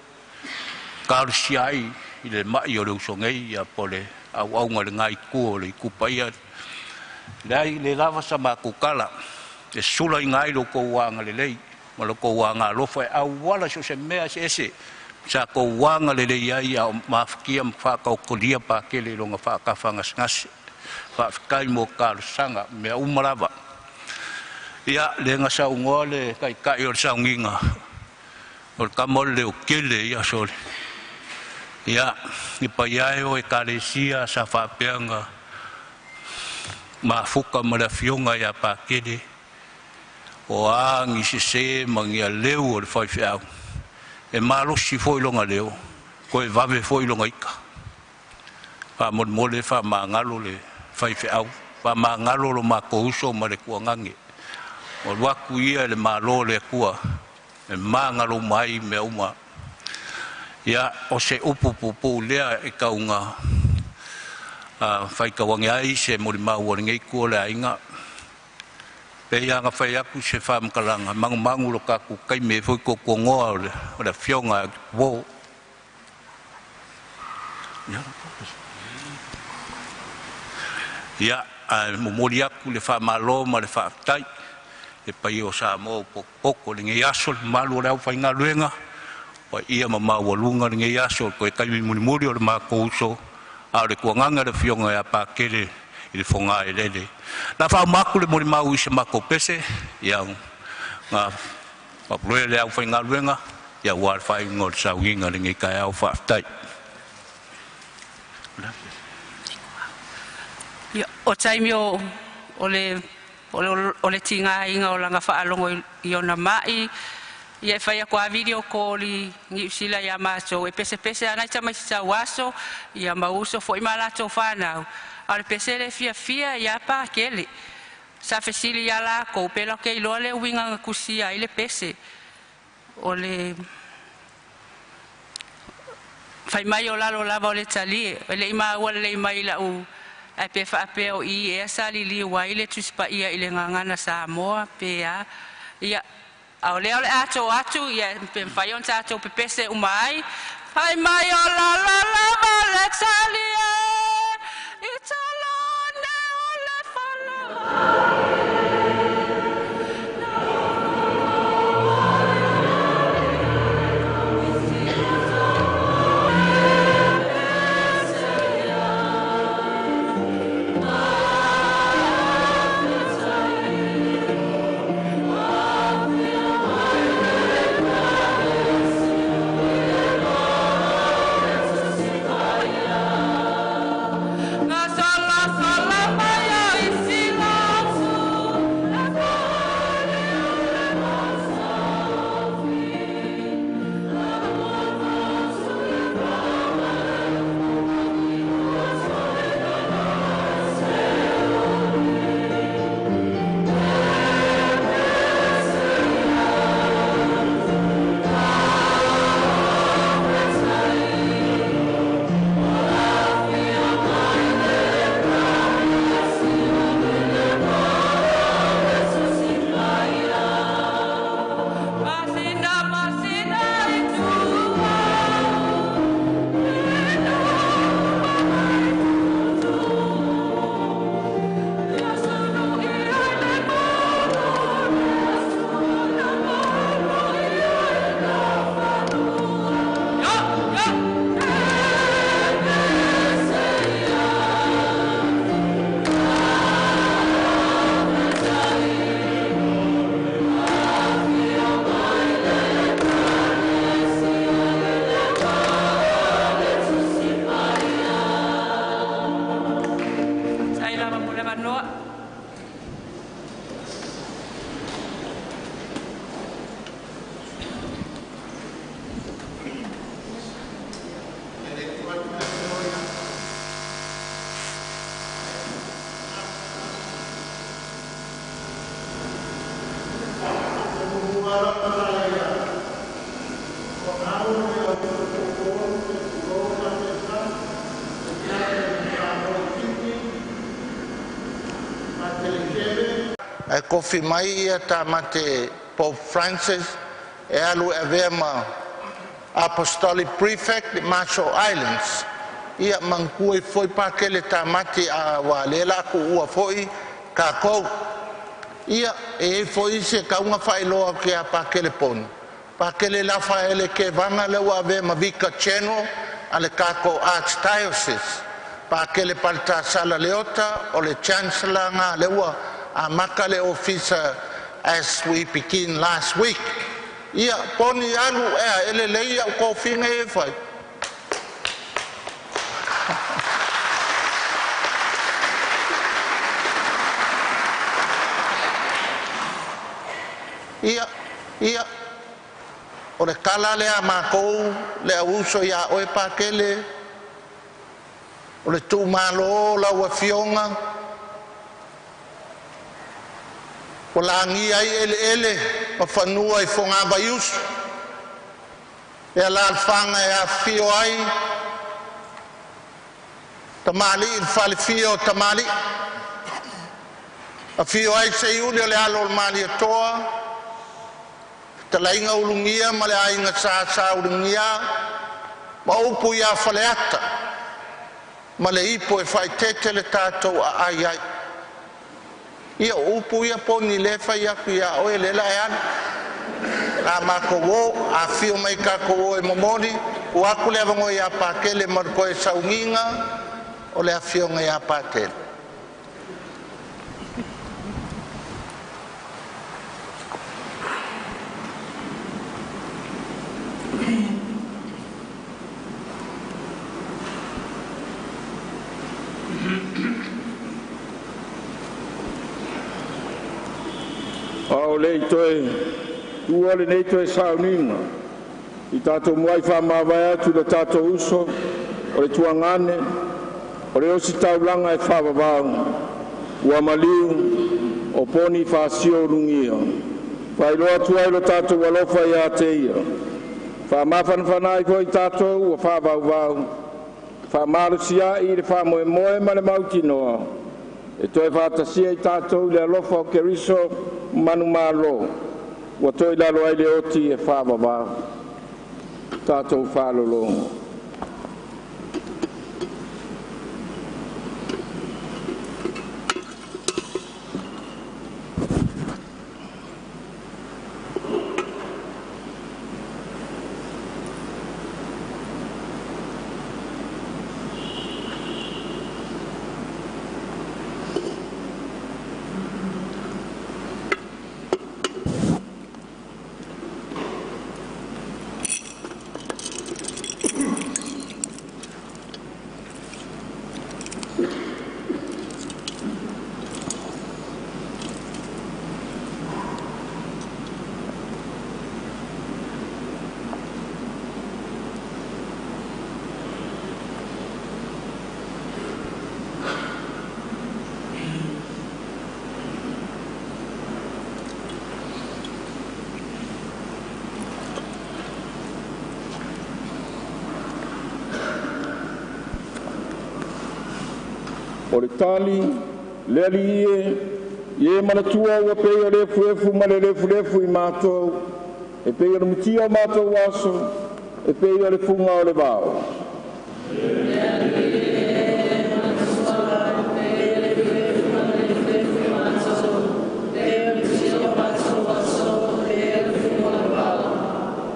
karsiai i le mai o le usongei a pole au au ngale ngai ku le kupaia dai le lava sa ma kukala e sula ngai lo ko wanga le lei ma lo ko wanga lo foi au wala so se mea se sa ko wanga le lei ai au mafkia mfa ka ko dia pa ke le longa fa ka fanga ngas fa kai mo kar sanga me umarava ia le ngasa ungole kai o saunginga o kamole o kele ia sole ia ni paiai o ekalesia sa fapeanga mafuka mala fionga ia pa kele o angi se mangia leu o le fai fiau e malo si foi longa leu ko e vave foi longa ika pa mole fa mangalo le fai fiau pa mangalo lo makouso ma le kuangangi o waku ia le malo le kua e mangalo mai me uma ia o se upu lea e kaunga fai kawangi ai se mori mau o ngei kua le ainga pe ia nga fai aku se whamkalanga mangu lo kaku kai me fui ko kongoa o le fionga wo ia mori aku le whamalo ma le whaatai e pai o sa mo poko le ngai aso malu le au fai ngā luenga o ia ma walunga le ngai aso ko e kai muri o le mako uso a le kuanganga le fionga e a pakele i le fonga e lele na wha maku le mori mau i se mako pese ia ngā papuloe le au fai ngā luenga ia war fai ngol sa winga le ngai kai au whaatai o taimi o le tinga inga o langa whaalongo i ona mai ia whai a kua video kōli ngi usila ia mātou e pese anai tamai sa waso ia mauso fo i malato whanau a le pese le fia ia pākele sa fesili ia lako pela ke iloa le uinga ngakusia i le pese o le whai mai o lalo lava o le talie le ima ua le ima ila u ai pe fa pe o i e sali li wai le tuspa ia ile ngangana sa moa pe ia au le atu ia pe fai on tato pe pese umai ai mai o la le sali e italone o le fala e kofi mai ia tamate Pope Francis e alu e vea ma Apostolic Prefect de Marshall Islands ia mangkui foi pakele tamate a walela ku ua foi ka kou ia e foi se kaunga whailoa ke a pakele poni pakele la whaele ke vanga le ua vea ma Vika Channel ale kako Archdiocese pakele palta sala leota o le Chancellor nga le ua a makale officer as we begin last week. Ia poni alu ele leia ko finga e fai. Ia o le kala le a makou le uso ia oe pakele o le tu malo la ua fionga o la ngia ele ma fanua I fonga vaius e la alfanga e a fio ai tamali il fale fio tamali a fio ai se iuli o le alo mali atoa talainga ulungia ma le ainga sa ulungia ma upu ia faleata ma le ipo e fai tete le tatou a ai ia upu ia poni le fai aku ia oe le la e ana a mako wo a fio mai kako wo e momoni o aku le avango ia pakele marko e saunginga o le a fio ngai a patele o le toe ua le nei toe sauninga I tātou muai whamawai atu le tātou uso o le tuangane o le osi taulanga e whawawau ua maliu o poni whasio rungia whailoa tuai lo tātou walofa I a te ia whamawhanwhanai ko I tātou ua whawawau whamarusia I le whamoemoe ma le mautinoa e toe whatasia I tātou le alofa o keriso manu malo wa toi lalo ai le oti e whawawau tātou whalolongo o le tali le ali ie manatua ua pei o lefulefu ma le lefulefu I mātou e pei o le mutia o mātou aso e pei o le funga o le vao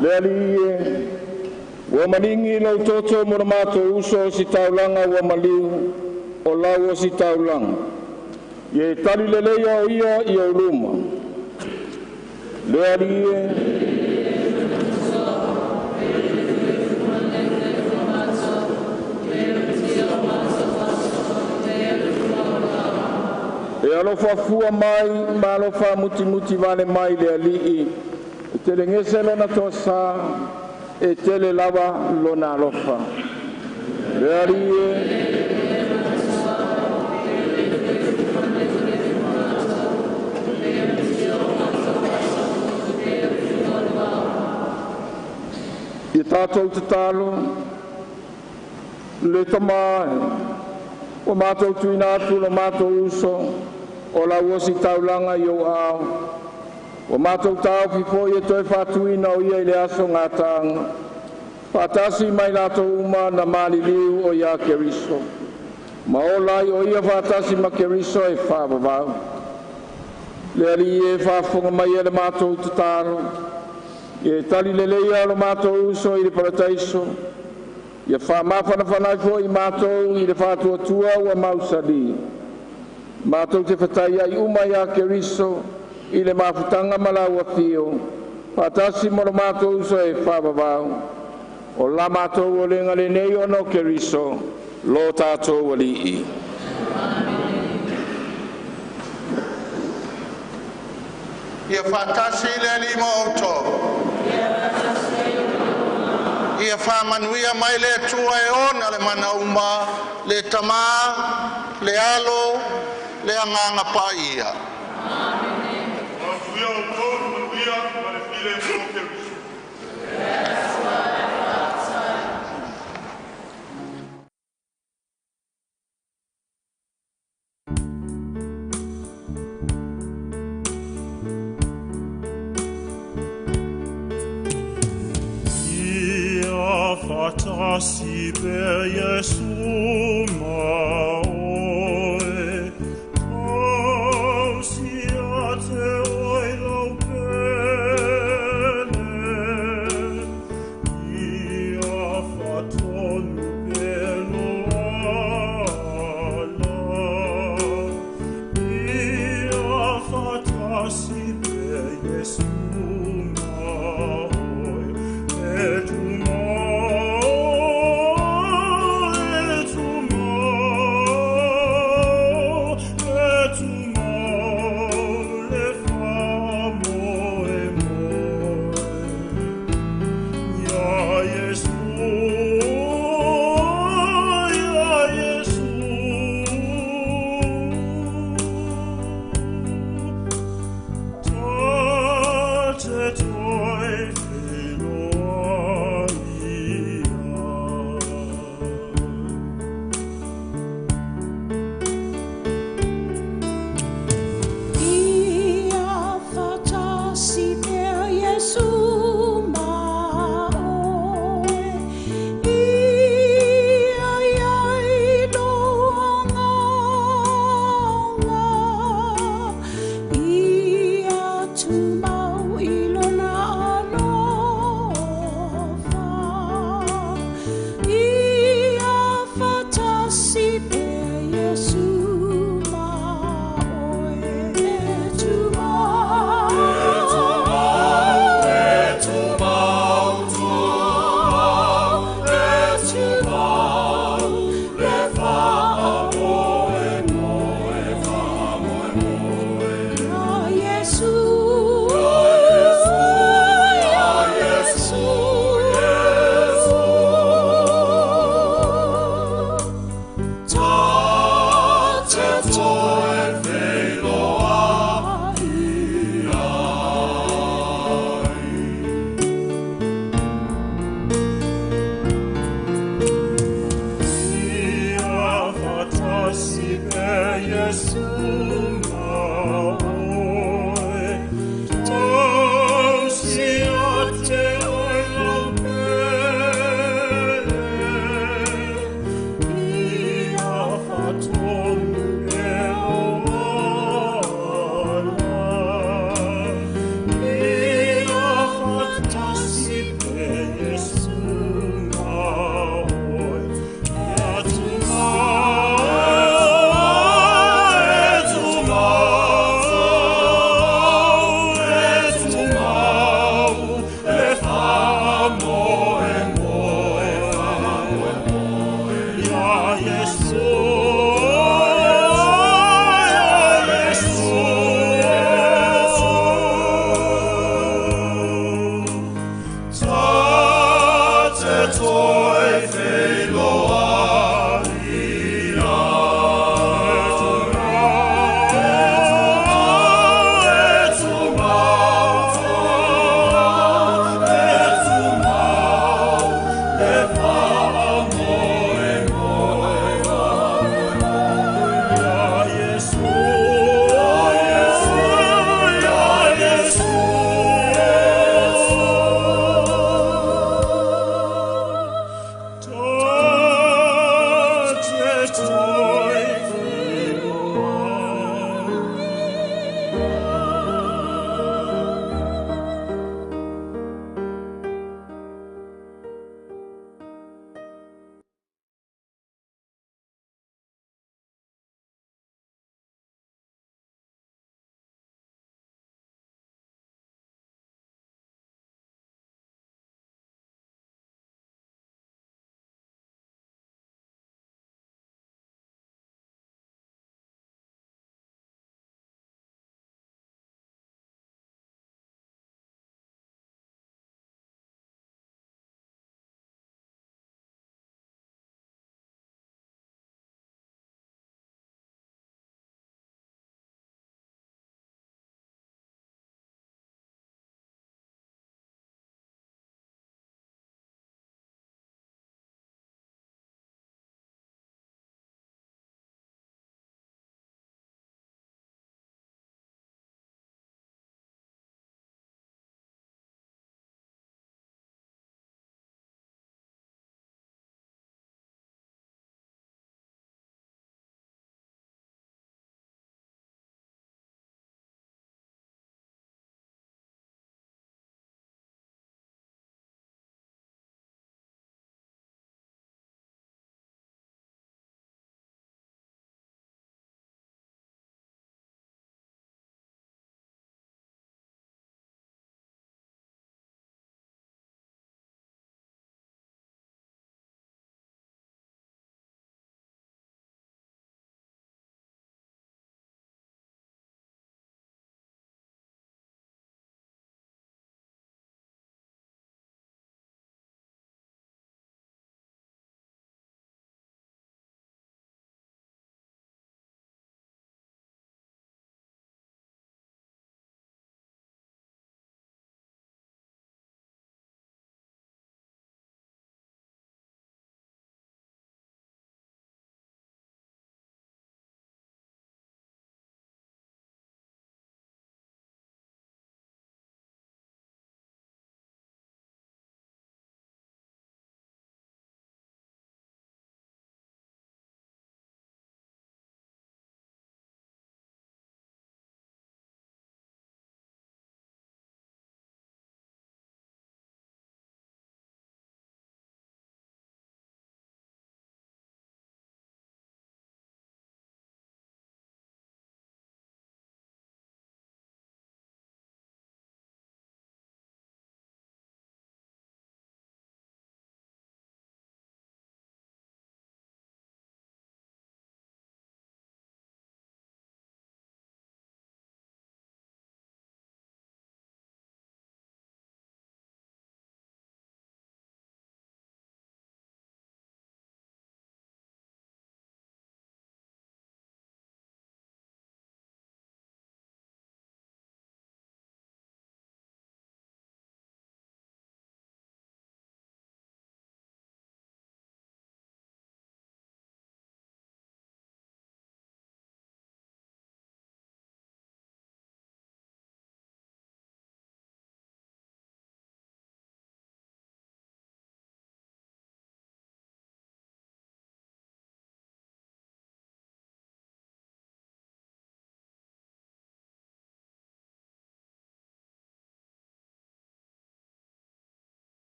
le ali ua maningi lau toto mo na mātou uso o si taulanga ua maliu o lau o si taulanga. Ie tali lelea o ia I o luma. Lea rie. E alofa fua mai, ma alofa muti vale mai lea lii. E tele ngese lona tosa, e tele lava lona alofa. Lea rie. tātou te talo, le tamae, o mātou tuina atu lo mātou uso, o la uosi taulanga i o ao, o mātou tau pifo i e toi whatuina o ia i le aso ngā tāanga, whatasi mai lātou uma na maliliu o ia Keriso, ma o lai o ia whatasi ma Keriso e whāwawau, le ali e whafonga mai e le mātou te tāro, e tali le leia lo mātou uso i le parataiso, ia whamawhanawhanai fo i mātou i le whātuatua ua mausali. Mātou te whatai ai uma ia Keriso i le mawhutanga malaua fio, whatasi mo lo mātou uso e whawawau, o la mātou o le ngale nei ono Keriso, lo tātou alii. Ia whatasi le li mo auto. Ia whamanuia mai le tua e ona le mana uma, le tama, le alo, le anganga pa ia. Manuia o tōru manuia, ma le file mo Keriso. Fatasi per Jesu maoe, tausiate oi lau pele, ia fatonu pelo ala, ia fatasi per Jesu maoe, et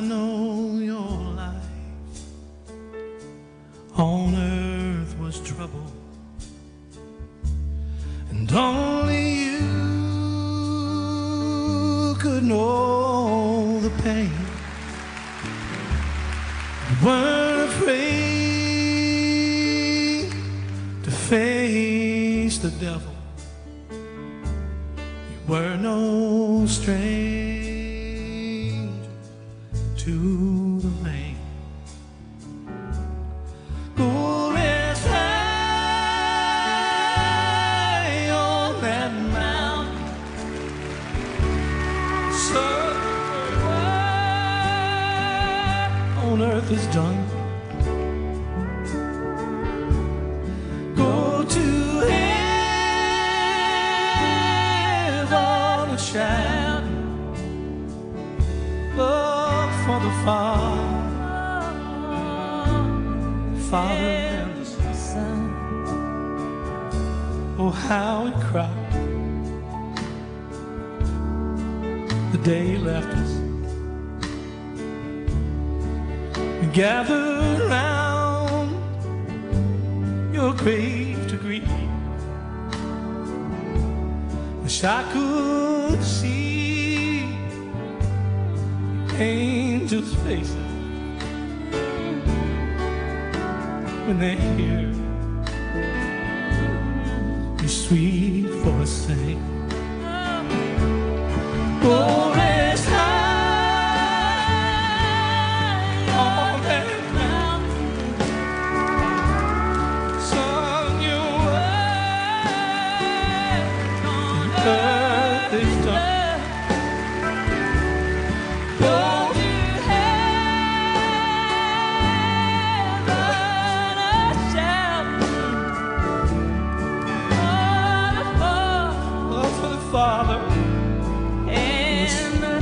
know your life on earth was trouble, and only you could know the pain. You weren't afraid to face the devil. You were no stranger to the rain. Go rest high on that mountain, sun on earth is done. Go to heaven and shout, love for the Father and the Son. Oh, how he cried the day he left us. We gathered round your grave to greet me. Wish I could see angels' faces when they hear your sweet voice sing. Oh, rest high on that mountain, son, your work on earth is done. Father and the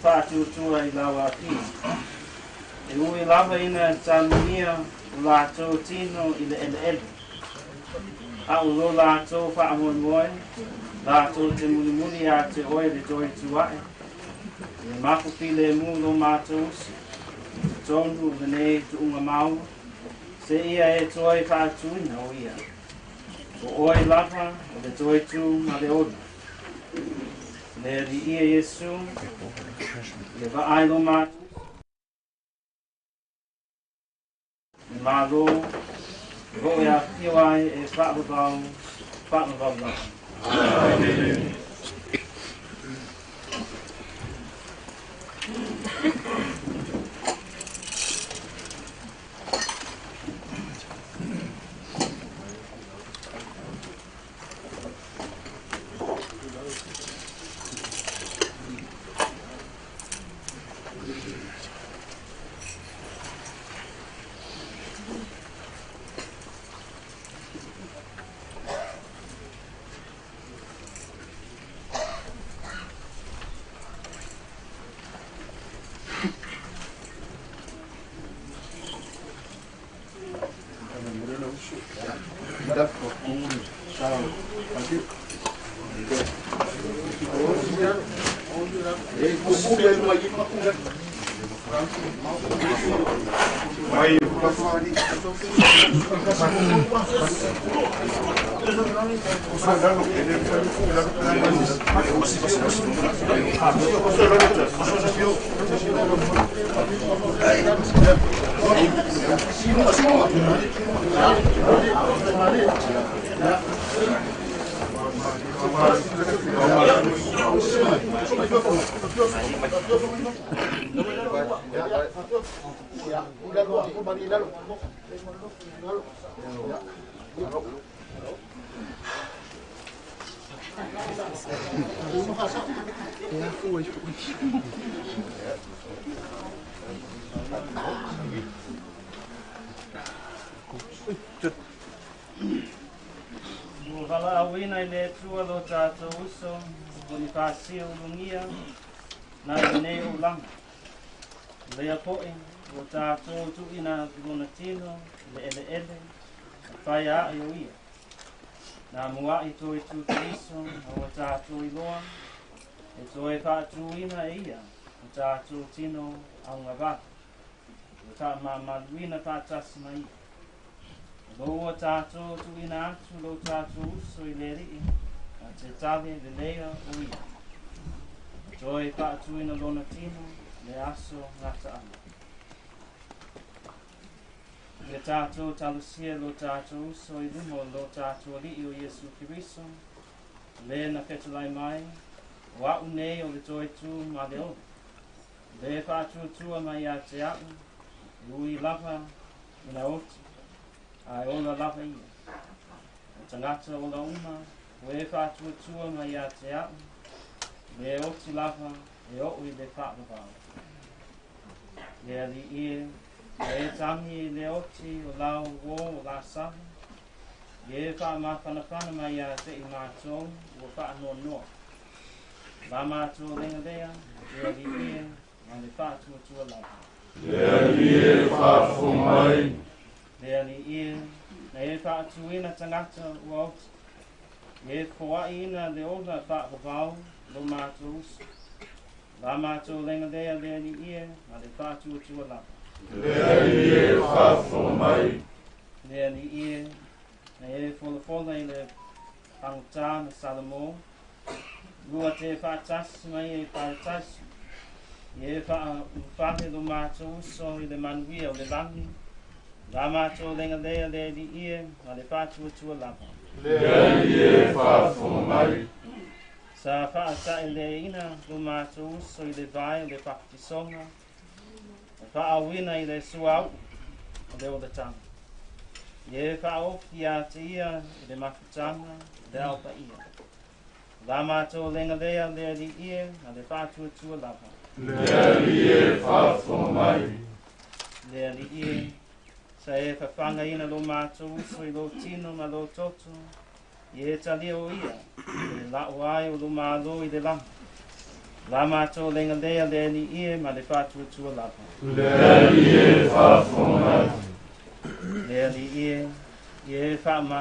whātutua I lawa ki. E ui lava ina tanuia lātou tino I le ele. A ulo lātou whaamoe lātou te muli a te oe le toi tuae. E maku pile mu lo mātou usi. Tonu le nei tu unga mau. Se ia e toi whaatuina o ia. O oe lava o le toi tu ma le ona. Le di ia Yesu, le vaailo mātou. Le mālo, ro e a kiwai e whaakavau lau. Amen. Wala awina le tua lo tātou uso, Bonifacio Lungia, na nei o langa. Lea poe, o tātou tu ina Donatino, le ele, whai a i o ia. Nā mua I toi tu Kristo, o tātou I loa, e toi whātu ina e ia, o tātou tino au ngā vata. O tā maluina whātasi mai ia. Loa tātou tu ina atu, lo tātou uso I le rii, a te tale le lea o ia. Toi whātu ina Donatino, le aso ngata ana. Le tātou talusia lo tātou uso I lumo lo tātou rii o Yesu Kiriso, le na whetalai mai, wa unei o le toi tu ma le o. Le whātu tua mai a te au, ui lava ina oti. Ai ola lava ia. O tangata ola uma, o e whātua tua mai a te au, le oti lava, e o ui le whaakavau. Le ali ie, le e tangi le oti o lau o la sahi, le e whaamawhanawhana mai a te I mātou, o whaanoa noa. La mātou lenga lea, le ali ie, mai le whātua tua lava. Le ali e whaafu mai, Le ali ie, na e whaatuina tangata ua oti. E koai ina le ola whaakavau lo mātou usu. La mātou lenga lea le ali ie, ma le whaatua tua lava. le ali e whaafu mai, Le ali ie, na e whola I le pangutā na Salomo. Lua te whaatasi mai e whaatasi. E whahe lo mātou uso I le manuia o le langi. La mātou lenga lea le ali ie, ma le whātua tua lava. le ali e whaafu mai, Sa whaata le ina lo mātou uso I le vai o le whakitisonga. Whaawina I le suau o le o le tanga. Ie whaoki a te ia I le mafutanga, le aupa ia. La mātou lenga lea le ali ie, ma le whātua tua lava. le ali e whaafu mai, Le ali ie, sa e whawhanga ina lo mātou uso I lo tino ma lo toto, I e tali o ia, I le lau ai o lo mālo I le langa. La mātou lenga lea le ni ie ma le whātua tua lapa. Le ie whawhongai. Le ni ie whama.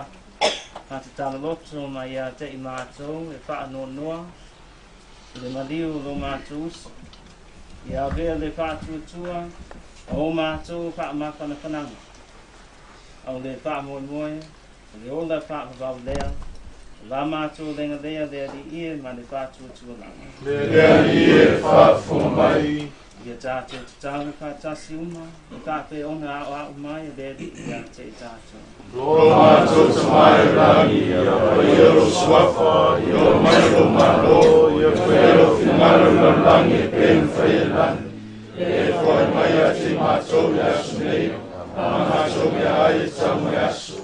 Ma te tala loto ma ia te I mātou e whaanoa noa. Le maliu lo mātou usa. Ia vea le whātua tua. O mātou whaamaka na whananga. Au le whaamoe moe. Le ola whaamavau lea. La mātou lenga lea le li ie ma le whātua tua langa. Le ie whawhongai. Ia tātou te tāna whātasi uma. E tāpe ona au mai le li ia te tātou. Lo mātou te mai rangi, ia waiero swafa, ia mairo maro, ia whaero whingaro na rangi e pen whaelani. E whai mai a te mātou e asu nei, a mātou e ai e tamu e asu.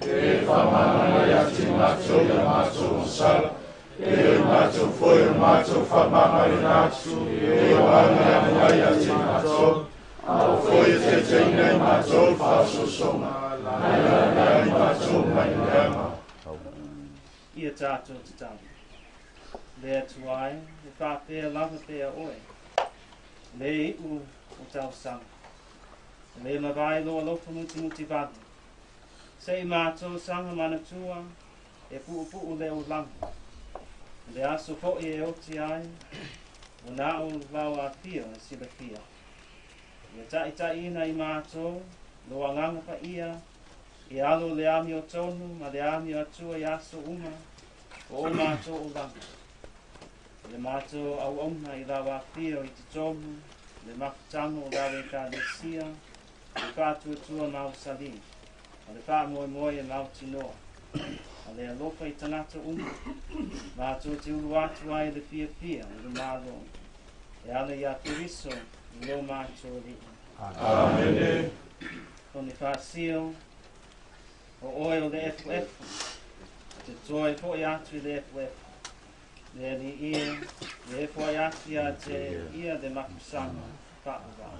E whamana mai a te mātou e mātou o sala. E mātou foi o mātou whamama i nātu. E wanga mai a te mātou. Au foi e te teina i mātou whaso songa. Ai mātou mai neama. Ia tātou te tātou. Le atuai, le whāpea lava pea oe. Le iu o tau sanga. Le mawai loa lopa muti vadi. Se I mātou sanga mana tua, e puu le o langa. Le aso fo e oti ai, o nā o lau a pia e sila pia. Ia tai ina I mātou, loa nganga pa ia, I alo le ami o tonu, ma le ami o atua I aso uma, o mātou o langa. Le mātou au ona I lau a pia o I te tonu, le mafutango o lau e ka le sia, le whātua tua mau sali. A le wha moe e mau tinoa. A le alofa I tanata uma. Mātou te ulu atu ai le fia I le mālo. E ale ia piriso I lo mātou li. Amen. Kone whāsio. O oe o le FF. Te toi fo I atu I le FF. Le li ia. Le fo I atu ia te ia le makusanga. Whaava.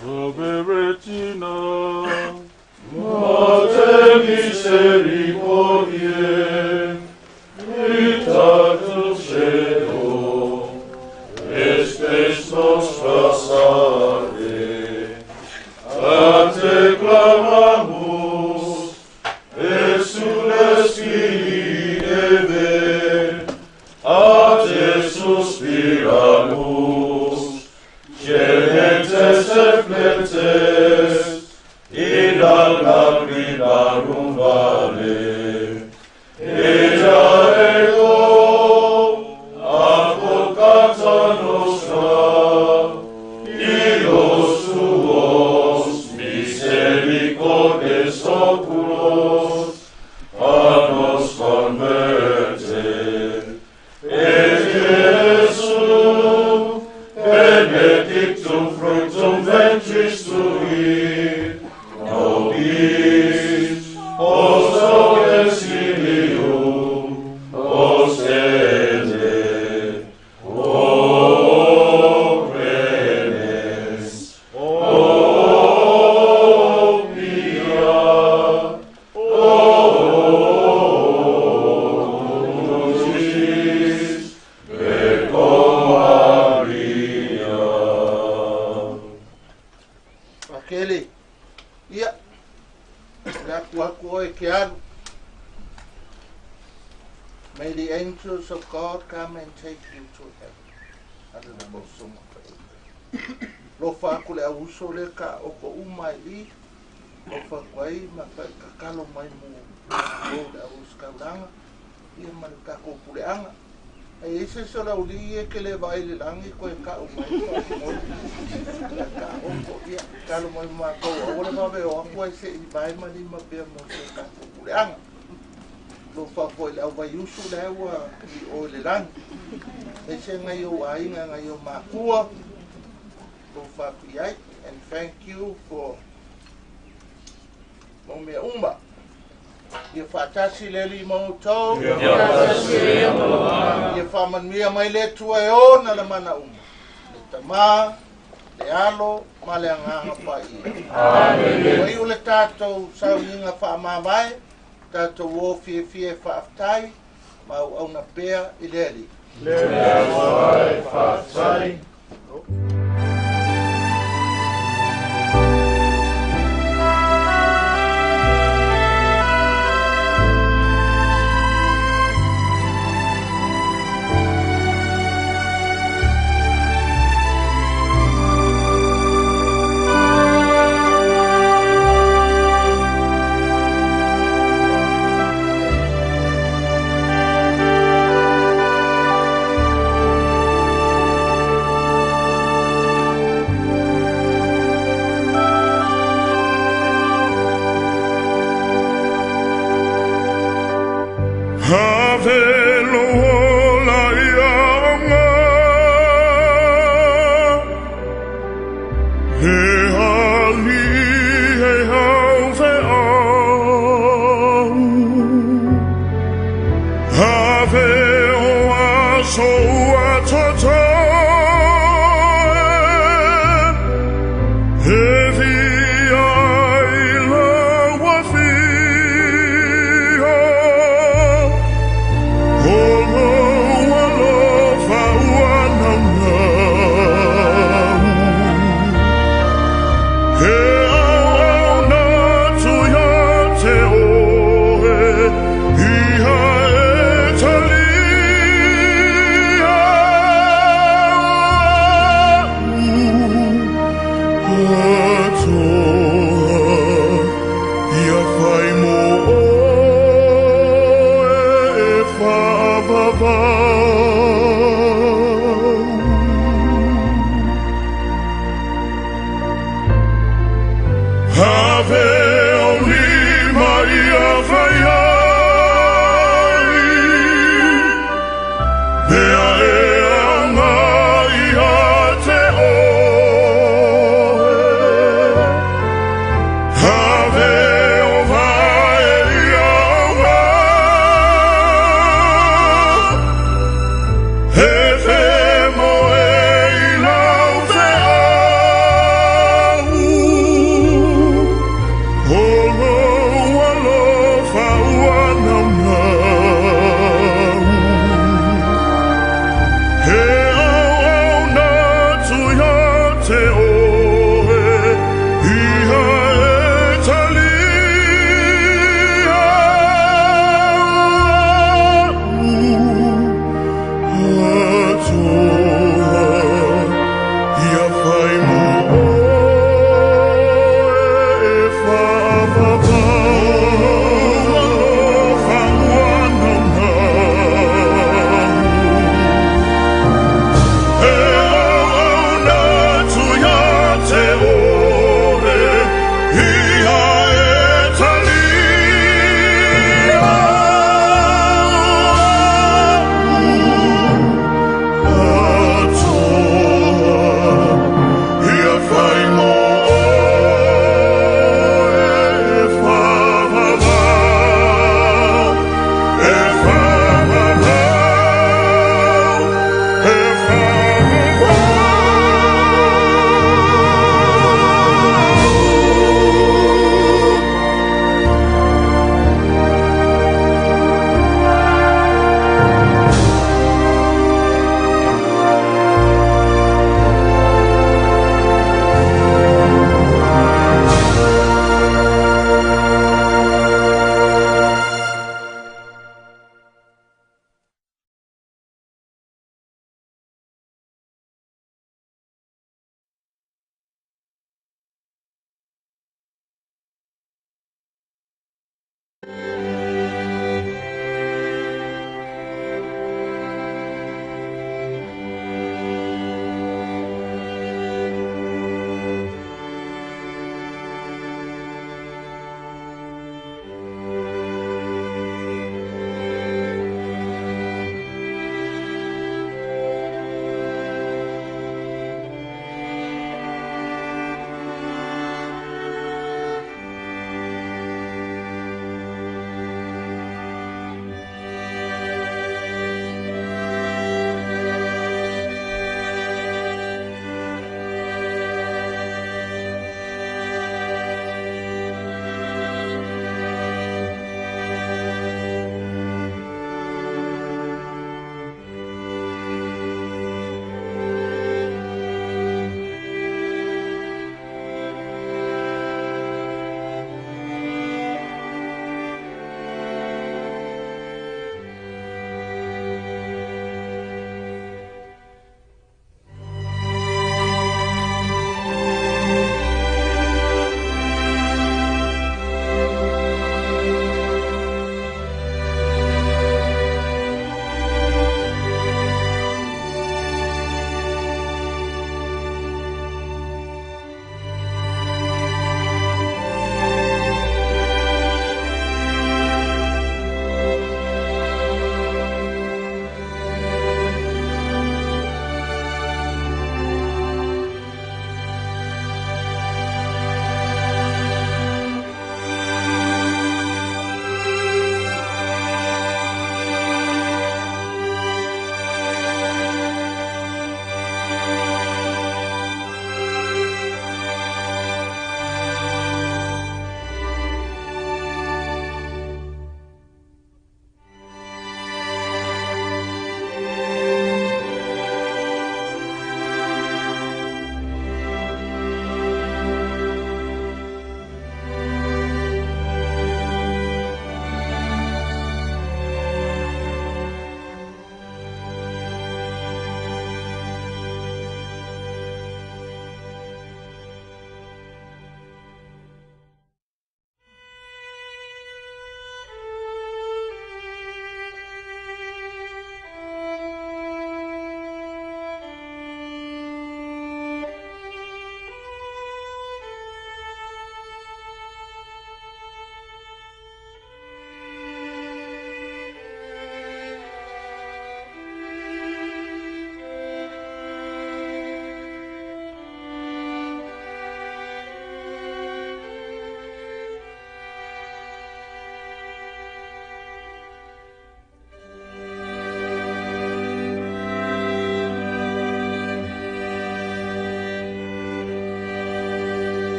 Retina, Mater misericordiae, itatum cielo, estes nostra salve, a te clamamus, exules qui debe, a te suspiramus, gementes et flentes, in al lacrimarum vale, et a ego, advocata nostra, Dios tuos, misericordes oculos, a nos converte, et Jesús, benedictum fructum ventris tui, nobis, post exilium, post ede, o renes, o pia, o crucis, Virgo Maria. Akele, ia, aku oe ke alu. May the angels of God come and take you to heaven. Ada na bosoma pa Lo fa aku le auso le ka o ko umai I, o fa kwai ma pa kakalo mai mu. O le aus ka langa, ia man ka ko puleanga. E ese so la uli e ke le vai le langi ko e ka o mai pa mo. Ka o ko ia ka lo mai ma ko o le va ve o ko e se I vai ma ni ma be mo se ka ko puleanga. Lo fa ko le au vai usu le wa I o le langi. E se ngai o ai ngai o ma kua. Lo fa pi ai and thank you for mo me umba. Ia whaatasi le li mautou. Ia whamanmia mai le tua e o na le mana uma. Le tamā, le alo, ma le anganga pa ia. Wai o le tātou sauinga whaamawai, Tātou o fie whaaftai, mau au na pēr I leri. Le wai whaatai. Oh,